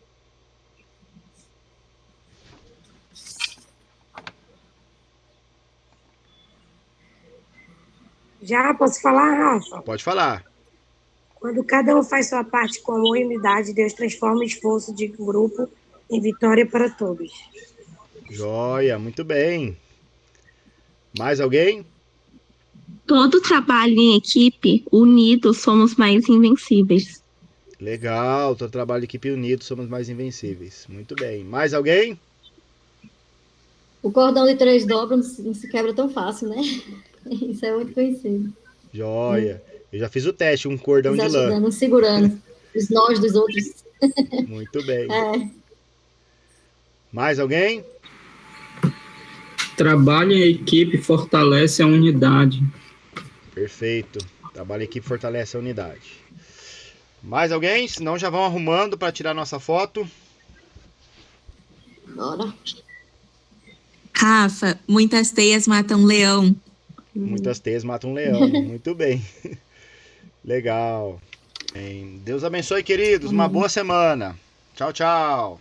Já posso falar, Rafa? Pode falar. Quando cada um faz sua parte com amor e unidade, Deus transforma o esforço de grupo em vitória para todos. Joia, muito bem. Mais alguém? Todo trabalho em equipe, unidos, somos mais invencíveis. Legal, todo trabalho em equipe unido, somos mais invencíveis. Muito bem. Mais alguém? O cordão de 3 dobras não se quebra tão fácil, né? Isso é muito conhecido. Joia. Eu já fiz o teste, um cordão de lã. Ajudando, segurando os nós dos outros. Muito bem. Mais alguém? Trabalho em equipe fortalece a unidade. Perfeito. Trabalho em equipe fortalece a unidade. Mais alguém? Senão já vão arrumando para tirar nossa foto. Bora. Rafa, muitas teias matam um leão. Muitas teias matam um leão. Muito bem. Legal. Deus abençoe, queridos. Uma boa semana. Tchau, tchau.